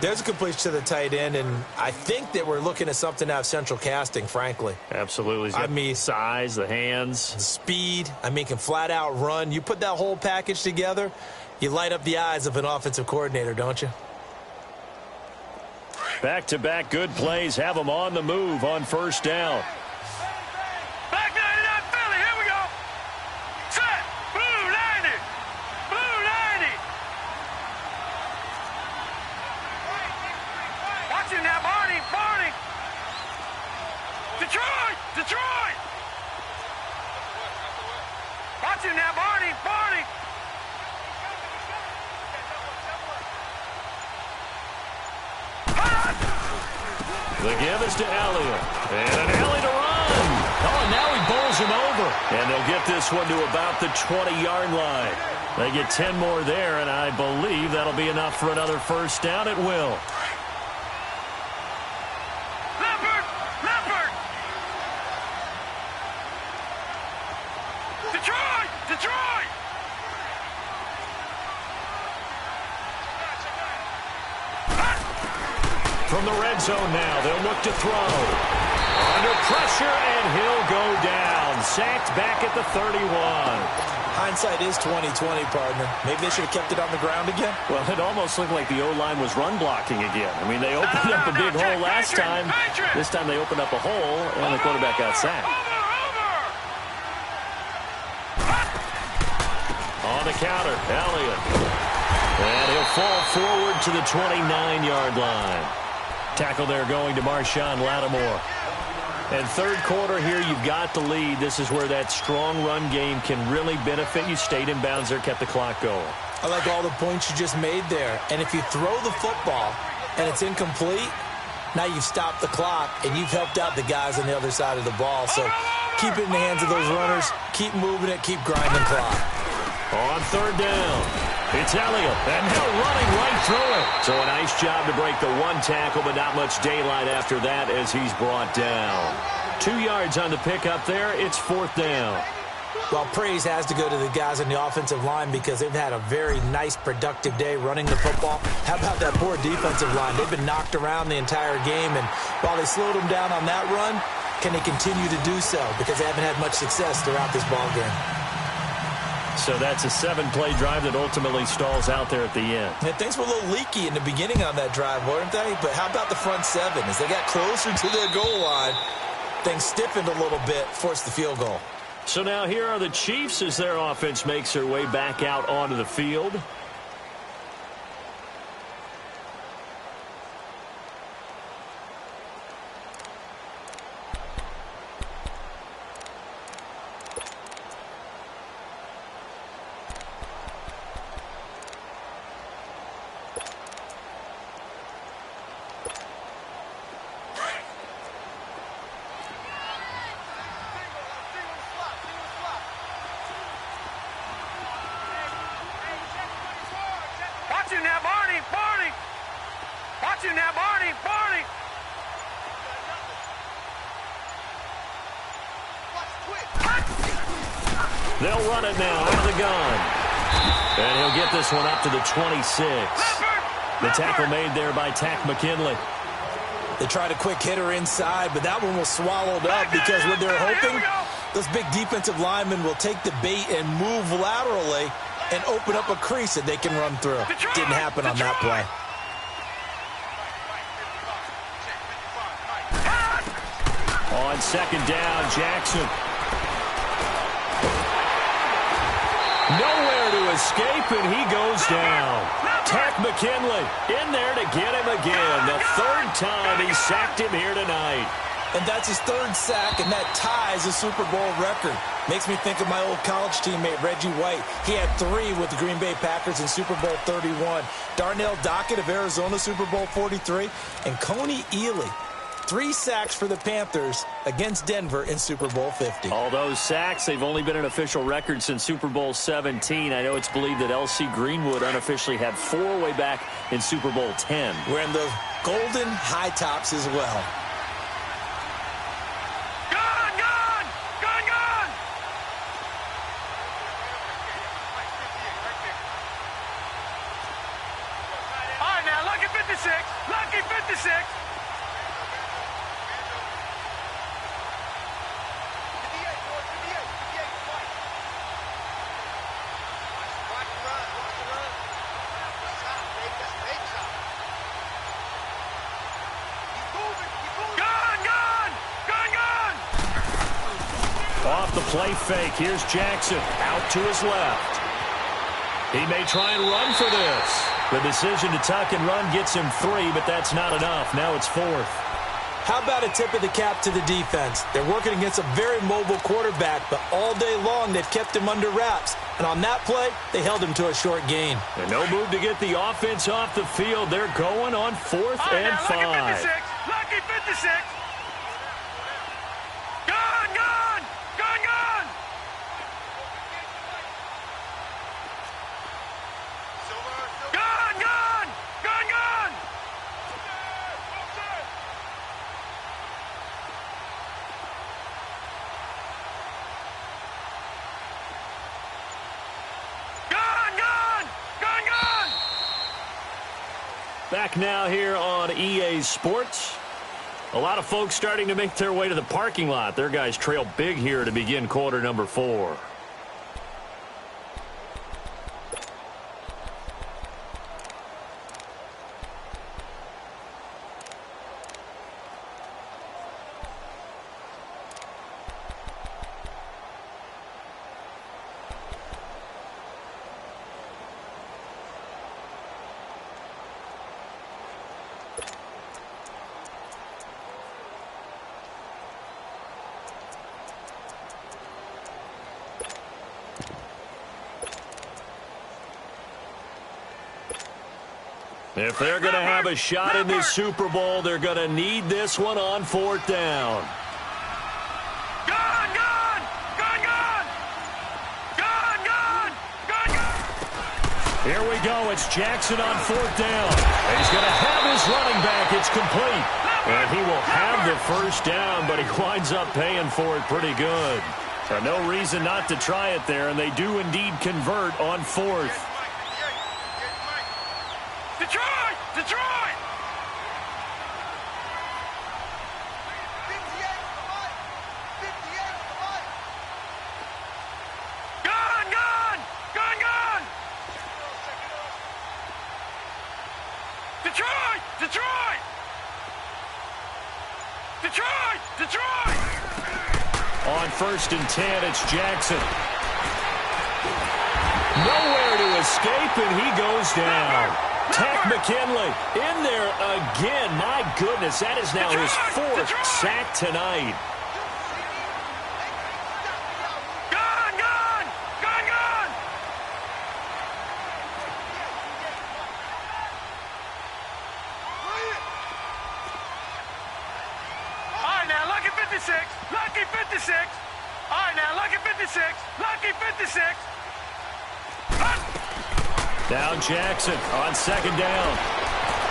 Speaker 6: There's a completion to the tight end, and I think that we're looking at something out of central casting, frankly.
Speaker 3: Absolutely. I mean, size, the hands.
Speaker 6: The speed. I mean, can flat out run. You put that whole package together, you light up the eyes of an offensive coordinator, don't you?
Speaker 3: Back-to-back good plays have them on the move on first down.
Speaker 5: Back 99 Philly, here we go. Set. Blue 90. Blue 90. Watch him now, Barney. Barney. Detroit. Detroit. Watch him now, Barney. Barney.
Speaker 3: The give is to Elliott. And an alley to run. Oh, and now he bowls him over. And they'll get this one to about the 20-yard line. They get 10 more there, and I believe that'll be enough for another first down. It will.
Speaker 5: Leopard. Leopard. Detroit. Detroit.
Speaker 3: From the red zone now, they'll look to throw. Under pressure, and he'll go down. Sacked back at the 31.
Speaker 6: Hindsight is 20/20, partner. Maybe they should have kept it on the ground again.
Speaker 3: Well, it almost looked like the O-line was run blocking again. I mean, they opened up a big hole last time. This time they opened up a hole, and the quarterback got sacked. On the counter, Elliott. And he'll fall forward to the 29-yard line. Tackle there going to Marshawn Lattimore. And third quarter here, you've got the lead. This is where that strong run game can really benefit you. Stayed in bounds there, kept the clock going.
Speaker 6: I like all the points you just made there. And if you throw the football and it's incomplete, now you've stopped the clock and you've helped out the guys on the other side of the ball. So keep it in the hands of those runners. Keep moving it. Keep grinding clock.
Speaker 3: On third down, it's Elliott, and he'll running right through it. So a nice job to break the one tackle, but not much daylight after that as he's brought down. 2 yards on the pickup there. It's fourth down.
Speaker 6: Well, praise has to go to the guys on the offensive line because they've had a very nice, productive day running the football. How about that poor defensive line? They've been knocked around the entire game, and while they slowed them down on that run, can they continue to do so? Because they haven't had much success throughout this ball game.
Speaker 3: So that's a 7-play drive that ultimately stalls out there at the end.
Speaker 6: And things were a little leaky in the beginning on that drive, weren't they? But how about the front seven? As they got closer to their goal line, things stiffened a little bit, forced the field goal.
Speaker 3: So now here are the Chiefs as their offense makes their way back out onto the field.
Speaker 5: Watch him now, Barney. Barney. Watch him now, Barney. Barney.
Speaker 3: They'll run it now out of the gun. And he'll get this one up to the 26. The tackle made there by Tack McKinley.
Speaker 6: They tried a quick hitter inside, but that one was swallowed up because what they're hoping, those big defensive linemen will take the bait and move laterally and open up a crease that they can run through. Didn't happen on that play.
Speaker 3: On second down, Jackson. Nowhere to escape, and he goes down. Tack McKinley in there to get him again. The third time he sacked him here tonight.
Speaker 6: And that's his 3rd sack, and that ties a Super Bowl record. Makes me think of my old college teammate, Reggie White. He had 3 with the Green Bay Packers in Super Bowl 31. Darnell Dockett of Arizona, Super Bowl 43. And Coney Ealy, 3 sacks for the Panthers against Denver in Super Bowl 50.
Speaker 3: All those sacks, they've only been an official record since Super Bowl 17. I know it's believed that L.C. Greenwood unofficially had 4 way back in Super Bowl 10.
Speaker 6: Wearing those golden high tops as well.
Speaker 5: Lucky 56.
Speaker 3: Off the play fake, here's Jackson out to his left. He may try and run for this. The decision to tuck and run gets him 3, but that's not enough. Now it's 4th.
Speaker 4: How about a tip of the cap to the defense? They're working against a very mobile quarterback, but all day long they've kept him under wraps. And on that play, they held him to a short gain.
Speaker 3: And no move to get the offense off the field. They're going on 4th and 5.
Speaker 5: Lucky 56. Gone, gone, gone, gone. Gone, gone, gone, gone. Gone, gone, gone, gone.
Speaker 3: Back now here on EA Sports. A lot of folks starting to make their way to the parking lot. Their guys trail big here to begin quarter number 4. If they're going to have a shot in this Super Bowl, they're going to need this one on 4th down.
Speaker 5: Gone, gone, gone, gone. Gone, gone, gone, gone.
Speaker 3: Here we go. It's Jackson on 4th down. And he's going to have his running back. It's complete. And he will have the 1st down, but he winds up paying for it pretty good. So no reason not to try it there, and they do indeed convert on 4th.
Speaker 5: Detroit! Detroit! Gone, gone, gone, gone. Detroit! Detroit! Detroit! Detroit!
Speaker 3: On 1st and 10, it's Jackson. Nowhere to escape, and he goes down. Tech McKinley in there again. My goodness, that is now his 4th sack tonight.
Speaker 5: Gone, gone, gone, gone. All right, now, lucky 56. Lucky 56. All right, now, lucky 56. Lucky 56.
Speaker 3: Now Jackson on 2nd down.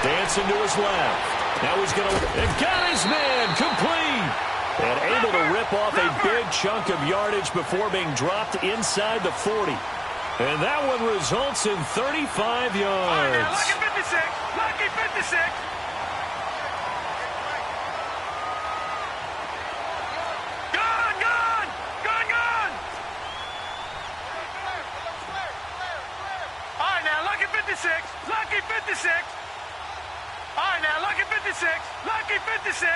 Speaker 3: Dancing to his left. Now he's going to... And got his man complete. And able to rip off a big chunk of yardage before being dropped inside the 40. And that one results in 35 yards.
Speaker 5: All right, now, lucky 56. Lucky 56. Gone, gone, gone, gone. All right, now, lucky 56. Lucky 56. All right, now, lucky 56. Lucky 56.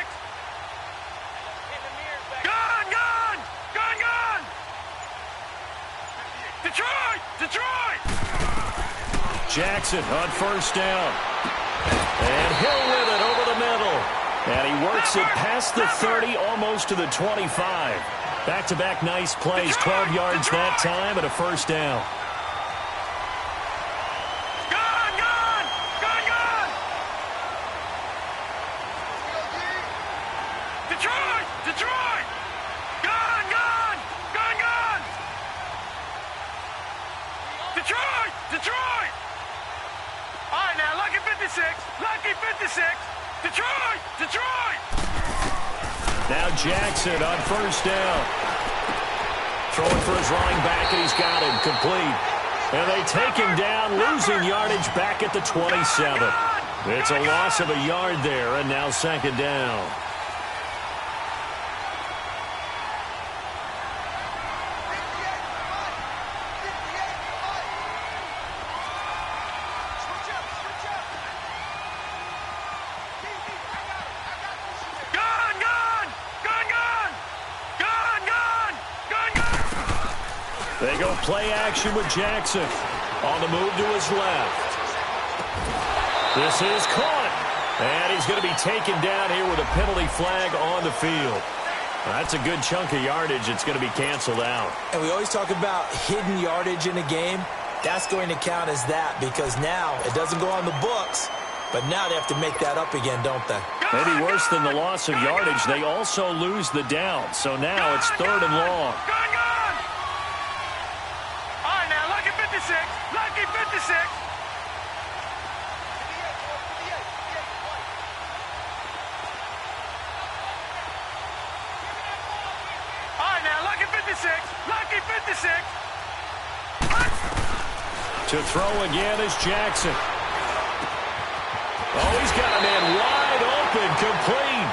Speaker 5: Gone, gone, gone, gone. Detroit, Detroit.
Speaker 3: Jackson on 1st down. And Hill with it over the middle. And he works it past the 30, almost to the 25. Back-to-back nice plays, 12 yards that time, and a first down.
Speaker 5: Detroit! All right, now, lucky 56. Lucky 56. Detroit!
Speaker 3: Now Jackson on first down. Throwing for his running back, and he's got him complete. And they take him down, losing yardage back at the 27. It's a loss of a yard there, and now second down. They go play action with Jackson. On the move to his left. This is caught. And he's going to be taken down here with a penalty flag on the field. That's a good chunk of yardage. It's going to be canceled out.
Speaker 6: And we always talk about hidden yardage in a game. That's going to count as that because now it doesn't go on the books, but now they have to make that up again, don't they?
Speaker 3: Maybe worse than the loss of yardage, they also lose the down. So now it's 3rd and long.
Speaker 5: Lucky 56. All right, now, lucky 56. Lucky 56.
Speaker 3: To throw again is Jackson. Oh, he's got a man wide open, complete.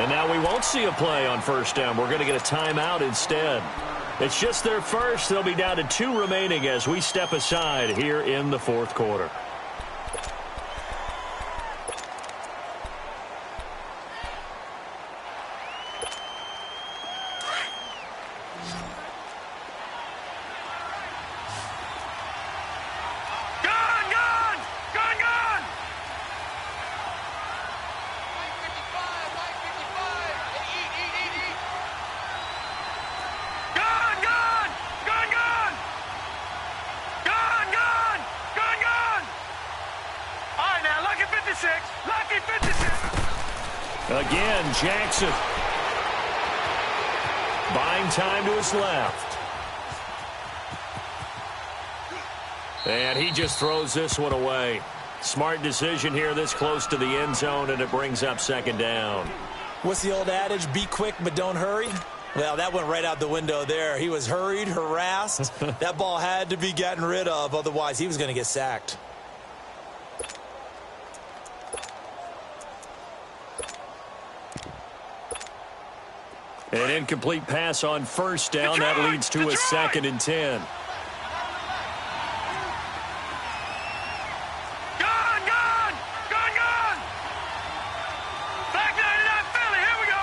Speaker 3: And now we won't see a play on first down. We're going to get a timeout instead. It's just their first. They'll be down to 2 remaining as we step aside here in the 4th quarter.
Speaker 5: Lucky 56.
Speaker 3: Again, Jackson. Buying time to his left. And he just throws this one away. Smart decision here this close to the end zone, and it brings up second down.
Speaker 6: What's the old adage? Be quick, but don't hurry. Well, that went right out the window there. He was hurried, harassed. That ball had to be gotten rid of. Otherwise, he was going to get sacked.
Speaker 3: An incomplete pass on first down. That leads to a 2nd and 10.
Speaker 5: Back 99 Philly. Here we go.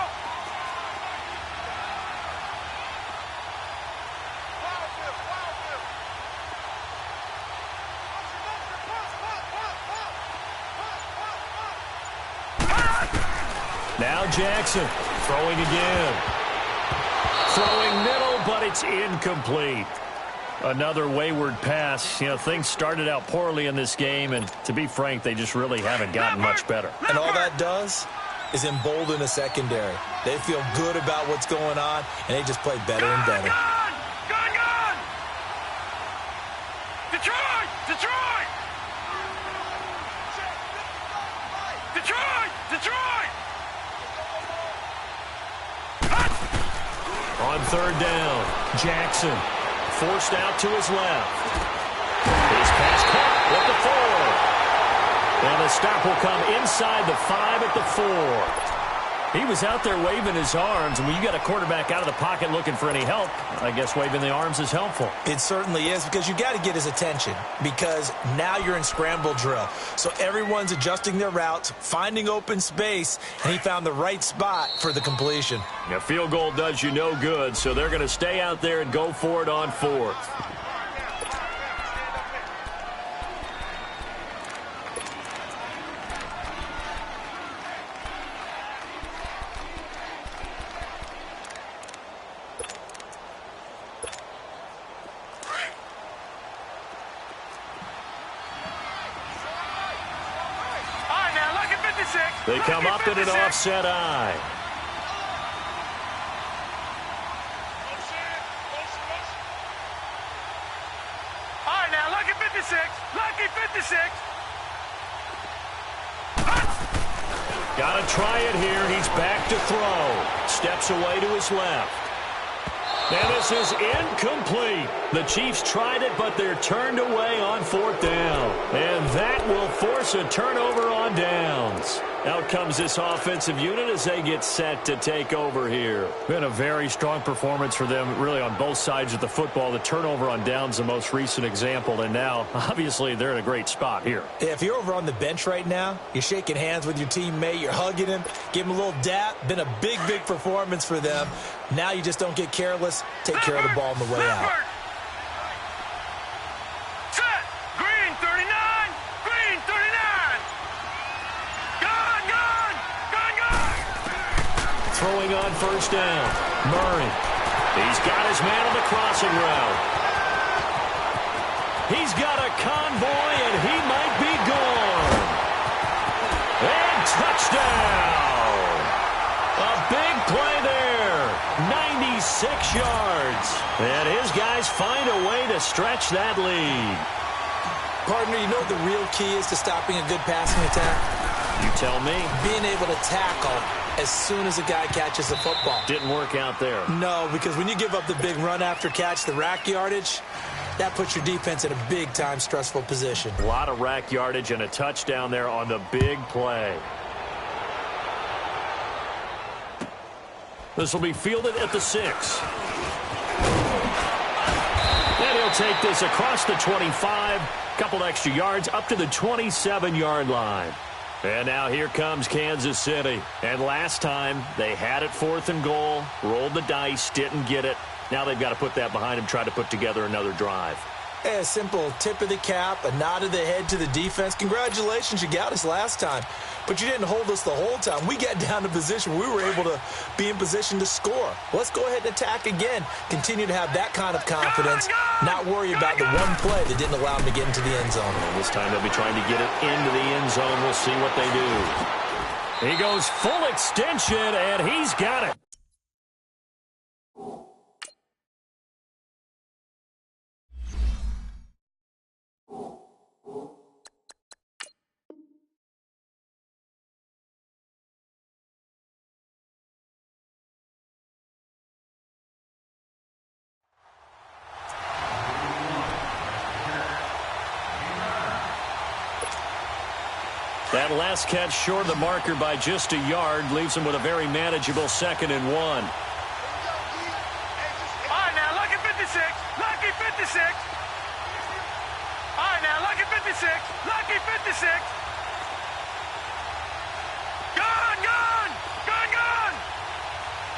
Speaker 3: Now Jackson throwing again. Throwing middle, but it's incomplete. Another wayward pass. You know, things started out poorly in this game, and to be frank, they just really haven't gotten much better.
Speaker 6: And all that does is embolden the secondary. They feel good about what's going on, and they just play better and better.
Speaker 5: Gun! Detroit!
Speaker 3: On third down, Jackson forced out to his left. His pass caught at the 4. And the stop will come inside the 5 at the 4. He was out there waving his arms, and when you got a quarterback out of the pocket looking for any help, I guess waving the arms is helpful.
Speaker 6: It certainly is, because you got to get his attention, because now you're in scramble drill. So everyone's adjusting their routes, finding open space, and he found the right spot for the completion.
Speaker 3: A field goal does you no good, so they're going to stay out there and go for it on 4th. They come up in an offset eye.
Speaker 5: All right, now, lucky 56. Lucky 56.
Speaker 3: Got to try it here. He's back to throw. Steps away to his left. And this is incomplete. The Chiefs tried it, but they're turned away on 4th down. And that will force a turnover on downs. Out comes this offensive unit as they get set to take over here.
Speaker 7: Been a very strong performance for them, really, on both sides of the football. The turnover on downs, the most recent example. And now, obviously, they're in a great spot here.
Speaker 6: If you're over on the bench right now, you're shaking hands with your teammate, you're hugging him, give him a little dap. Been a big, big performance for them. Now you just don't get careless. Take care of the ball on the way out.
Speaker 5: Set. Green 39. Green 39. Gone, gone. Gone, gone.
Speaker 3: Throwing on 1st down. Murray. He's got his man on the crossing route. He's got a convoy, and he might be gone. And touchdown. A big play there. 96 yards. And his guys find a way to stretch that lead.
Speaker 6: Partner, you know what the real key is to stopping a good passing attack?
Speaker 3: You tell me.
Speaker 6: Being able to tackle as soon as a guy catches the football.
Speaker 3: Didn't work out there.
Speaker 6: No, because when you give up the big run after catch, the rack yardage, that puts your defense in a big-time stressful position.
Speaker 3: A lot of rack yardage and a touchdown there on the big play. This will be fielded at the 6. And he'll take this across the 25. Couple extra yards up to the 27-yard line. And now here comes Kansas City. And last time they had it 4th and goal, rolled the dice, didn't get it. Now they've got to put that behind them, try to put together another drive.
Speaker 6: Hey, a simple tip of the cap, a nod of the head to the defense. Congratulations, you got us last time. But you didn't hold us the whole time. We got down to position. We were able to be in position to score. Let's go ahead and attack again. Continue to have that kind of confidence. Not worry about the one play that didn't allow them to get into the end zone.
Speaker 3: And this time they'll be trying to get it into the end zone. We'll see what they do. He goes full extension, and he's got it. That last catch short of the marker by just a yard leaves him with a very manageable 2nd and 1.
Speaker 5: All right, now, lucky 56. Lucky 56. All right, now, lucky 56. Lucky 56. Gone, gone. Gone, gone.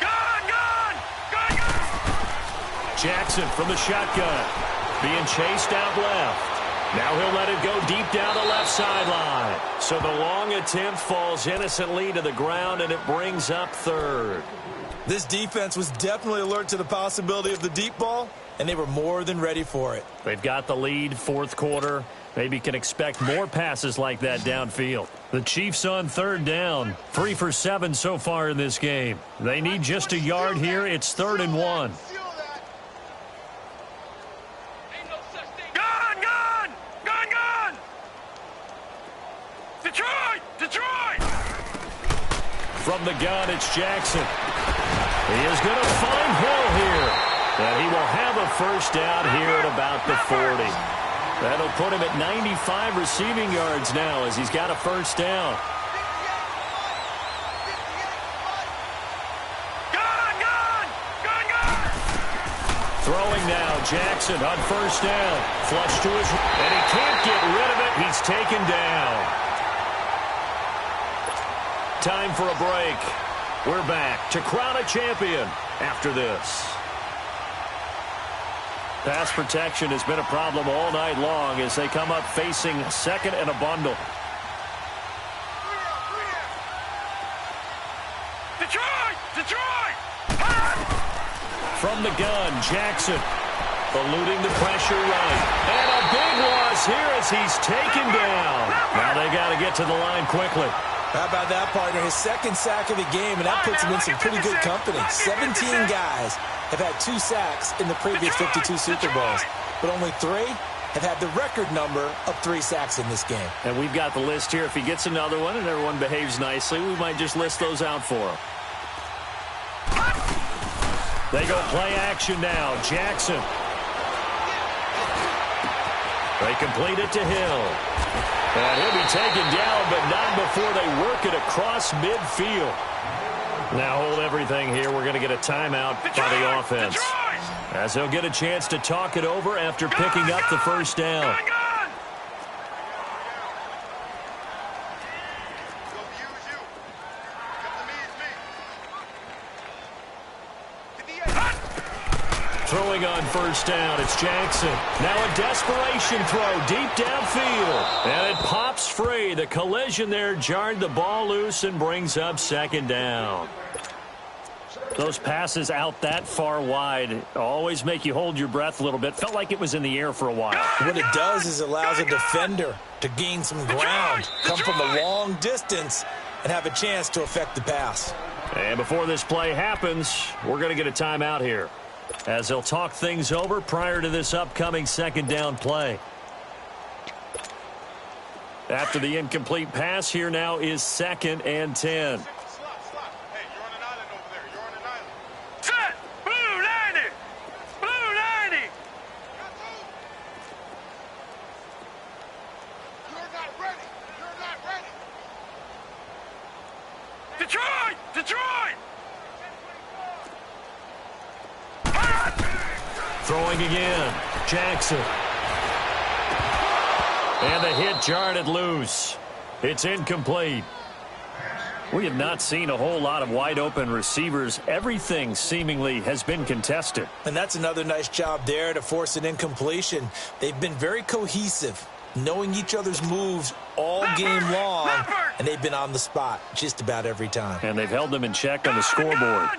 Speaker 5: Gone, gone. Gone, gone.
Speaker 3: Jackson from the shotgun. Being chased out left. Now he'll let it go deep down the left sideline. So the long attempt falls innocently to the ground, and it brings up 3rd.
Speaker 6: This defense was definitely alert to the possibility of the deep ball, and they were more than ready for it.
Speaker 3: They've got the lead, 4th quarter. Maybe can expect more passes like that downfield. The Chiefs on 3rd down. 3 for 7 so far in this game. They need just a yard here. It's 3rd and 1. From the gun, it's Jackson. He is going to find Hill here. And he will have a 1st down here at about the 40. That'll put him at 95 receiving yards now as he's got a 1st down. Throwing now, Jackson on 1st down. Flush to his, and he can't get rid of it. He's taken down. Time for a break. We're back to crown a champion after this. Pass protection has been a problem all night long as they come up facing 2nd and a bundle.
Speaker 5: Detroit! Detroit!
Speaker 3: From the gun, Jackson eluding the pressure right. And a big loss here as he's taken down. Now they got to get to the line quickly.
Speaker 6: How about that, partner? His second sack of the game, and that puts him in some pretty good company. 17 guys have had 2 sacks in the previous 52 Super Bowls, but only 3 have had the record number of 3 sacks in this game.
Speaker 3: And we've got the list here. If he gets another one and everyone behaves nicely, we might just list those out for him. They go play action now. Jackson. They complete it to Hill. And he'll be taken down, but not before they work it across midfield. Now hold everything here. We're going to get a timeout by the offense, as they'll get a chance to talk it over after picking up the first down. Throwing on first down, it's Jackson. Now a desperation throw deep downfield. And it pops free. The collision there jarred the ball loose and brings up second down. Those passes out that far wide always make you hold your breath a little bit. Felt like it was in the air for a while.
Speaker 6: What it does is it allows a defender to gain some ground, come from a long distance, and have a chance to affect the pass.
Speaker 3: And before this play happens, we're going to get a timeout here, as they'll talk things over prior to this upcoming second down play. After the incomplete pass, here now is 2nd and 10.
Speaker 5: Set! Blue 90! Blue 90! You're not ready! You're not ready! Detroit! Detroit!
Speaker 3: Throwing again, Jackson. And the hit jarred it loose. It's incomplete. We have not seen a whole lot of wide open receivers. Everything seemingly has been contested.
Speaker 6: And that's another nice job there to force an incompletion. They've been very cohesive, knowing each other's moves all game long, and they've been on the spot just about every time.
Speaker 3: And they've held them in check on the scoreboard.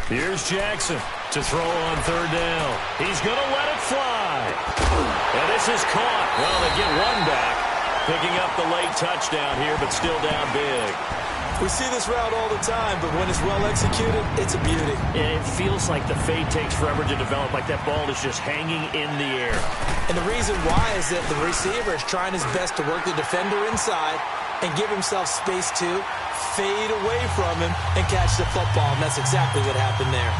Speaker 3: Here's Jackson to throw on third down. He's going to let it fly. And this is caught. Well, they get one back, picking up the late touchdown here, but still down big.
Speaker 6: We see this route all the time, but when it's well executed, it's a beauty.
Speaker 3: And it feels like the fade takes forever to develop, like that ball is just hanging in the air.
Speaker 6: And the reason why is that the receiver is trying his best to work the defender inside and give himself space to fade away from him and catch the football, and that's exactly what happened there.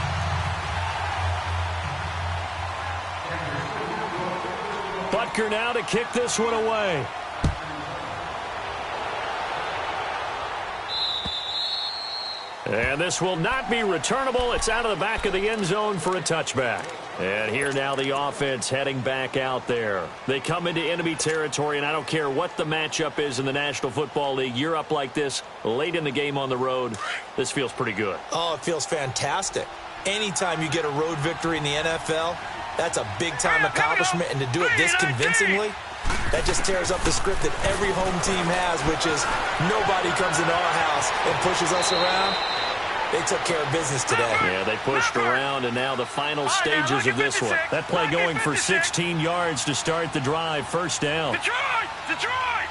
Speaker 3: Butker now to kick this one away. And this will not be returnable. It's out of the back of the end zone for a touchback. And here now the offense heading back out there. They come into enemy territory, and I don't care what the matchup is in the National Football League. You're up like this late in the game on the road. This feels pretty good.
Speaker 6: Oh, it feels fantastic. Anytime you get a road victory in the NFL, that's a big-time accomplishment, and to do it this convincingly, that just tears up the script that every home team has, which is nobody comes into our house and pushes us around. They took care of business today.
Speaker 3: Yeah, they pushed around, and now the final stages of this one. That play going for 16 yards to start the drive. First down.
Speaker 5: Detroit! Detroit!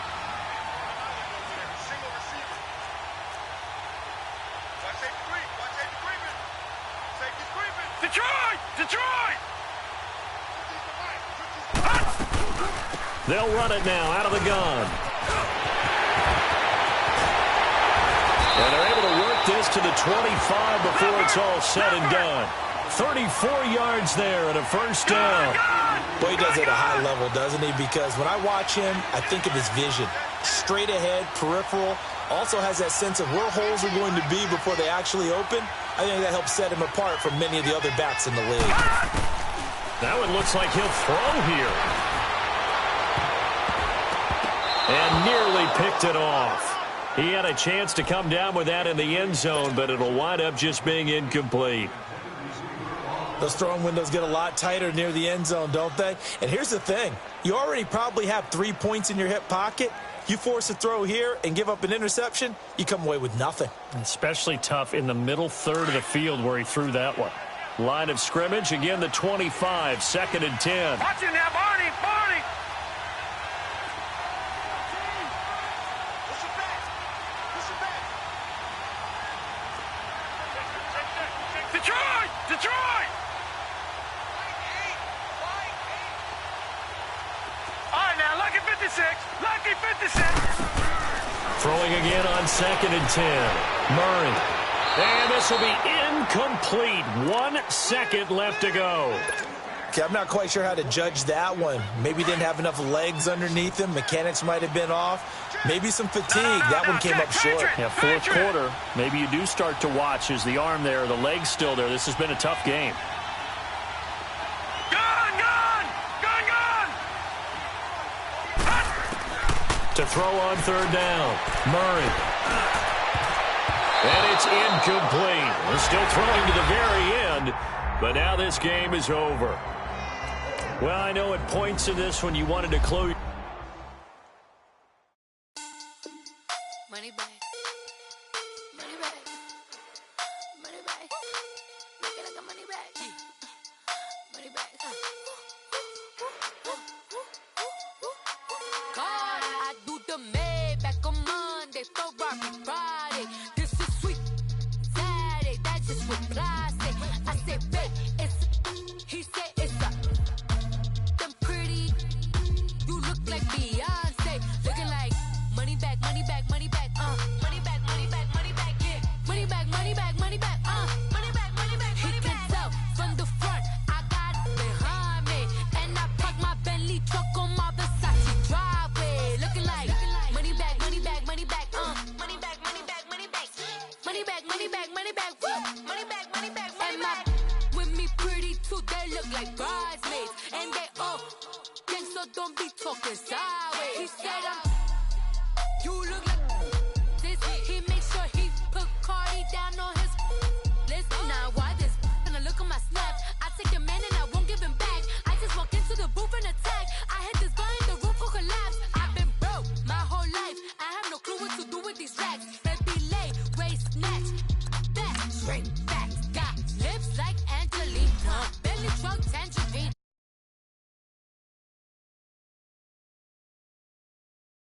Speaker 5: Detroit! Detroit!
Speaker 3: They'll run it now out of the gun. And they're able to work this to the 25 before it's all said and done. 34 yards there and a first down.
Speaker 6: Boy, he does it at a high level, doesn't he? Because when I watch him, I think of his vision. Straight ahead, peripheral. Also has that sense of where holes are going to be before they actually open. I think that helps set him apart from many of the other backs in the league.
Speaker 3: Now it looks like he'll throw here. And nearly picked it off. He had a chance to come down with that in the end zone, but it'll wind up just being incomplete.
Speaker 6: Those throwing windows get a lot tighter near the end zone, don't they? And here's the thing. You already probably have 3 points in your hip pocket. You force a throw here and give up an interception, you come away with nothing.
Speaker 3: Especially tough in the middle third of the field where he threw that one. Line of scrimmage, again the 25, 2nd and 10.
Speaker 5: Watch him now, Barney, Barney. Detroit, Detroit. All right, now, lucky 56, lucky 56.
Speaker 3: Throwing again on 2nd and 10. Murray. And this will be incomplete. 1 second left to go.
Speaker 6: Okay, I'm not quite sure how to judge that one. Maybe didn't have enough legs underneath him. Mechanics might have been off. Maybe some fatigue. That one came up short.
Speaker 3: Yeah, fourth quarter. Maybe you do start to watch. Is the arm there, the leg's still there? This has been a tough game.
Speaker 5: Gone, gone, gone, gone.
Speaker 3: To throw on 3rd down. Murray. And it's incomplete. We're still throwing to the very end, but now this game is over. Well, I know at points in this when you wanted to close.
Speaker 8: Money back. Money back. Money back. Make it like a money back. Money back. God, I do the Maybach on Monday, Ferrari Friday. This is sweet Saturday, that's just what I say. I say, babe, it's, he said it's a, them pretty, you look like Beyonce, looking like money back, money back, money back, money back, money back, money back, yeah, money back, money back, money back, money back, money back, he can tell from the front, I got it behind me, and I park my Bentley truck on my Versace driveway, looking like money back, money back, money back, money back, money back, money back, money back, money back, money back, money back, money back, money back, with me pretty too, they look like bridesmaids, and they all gang, so don't be talking sideways. He said, you look like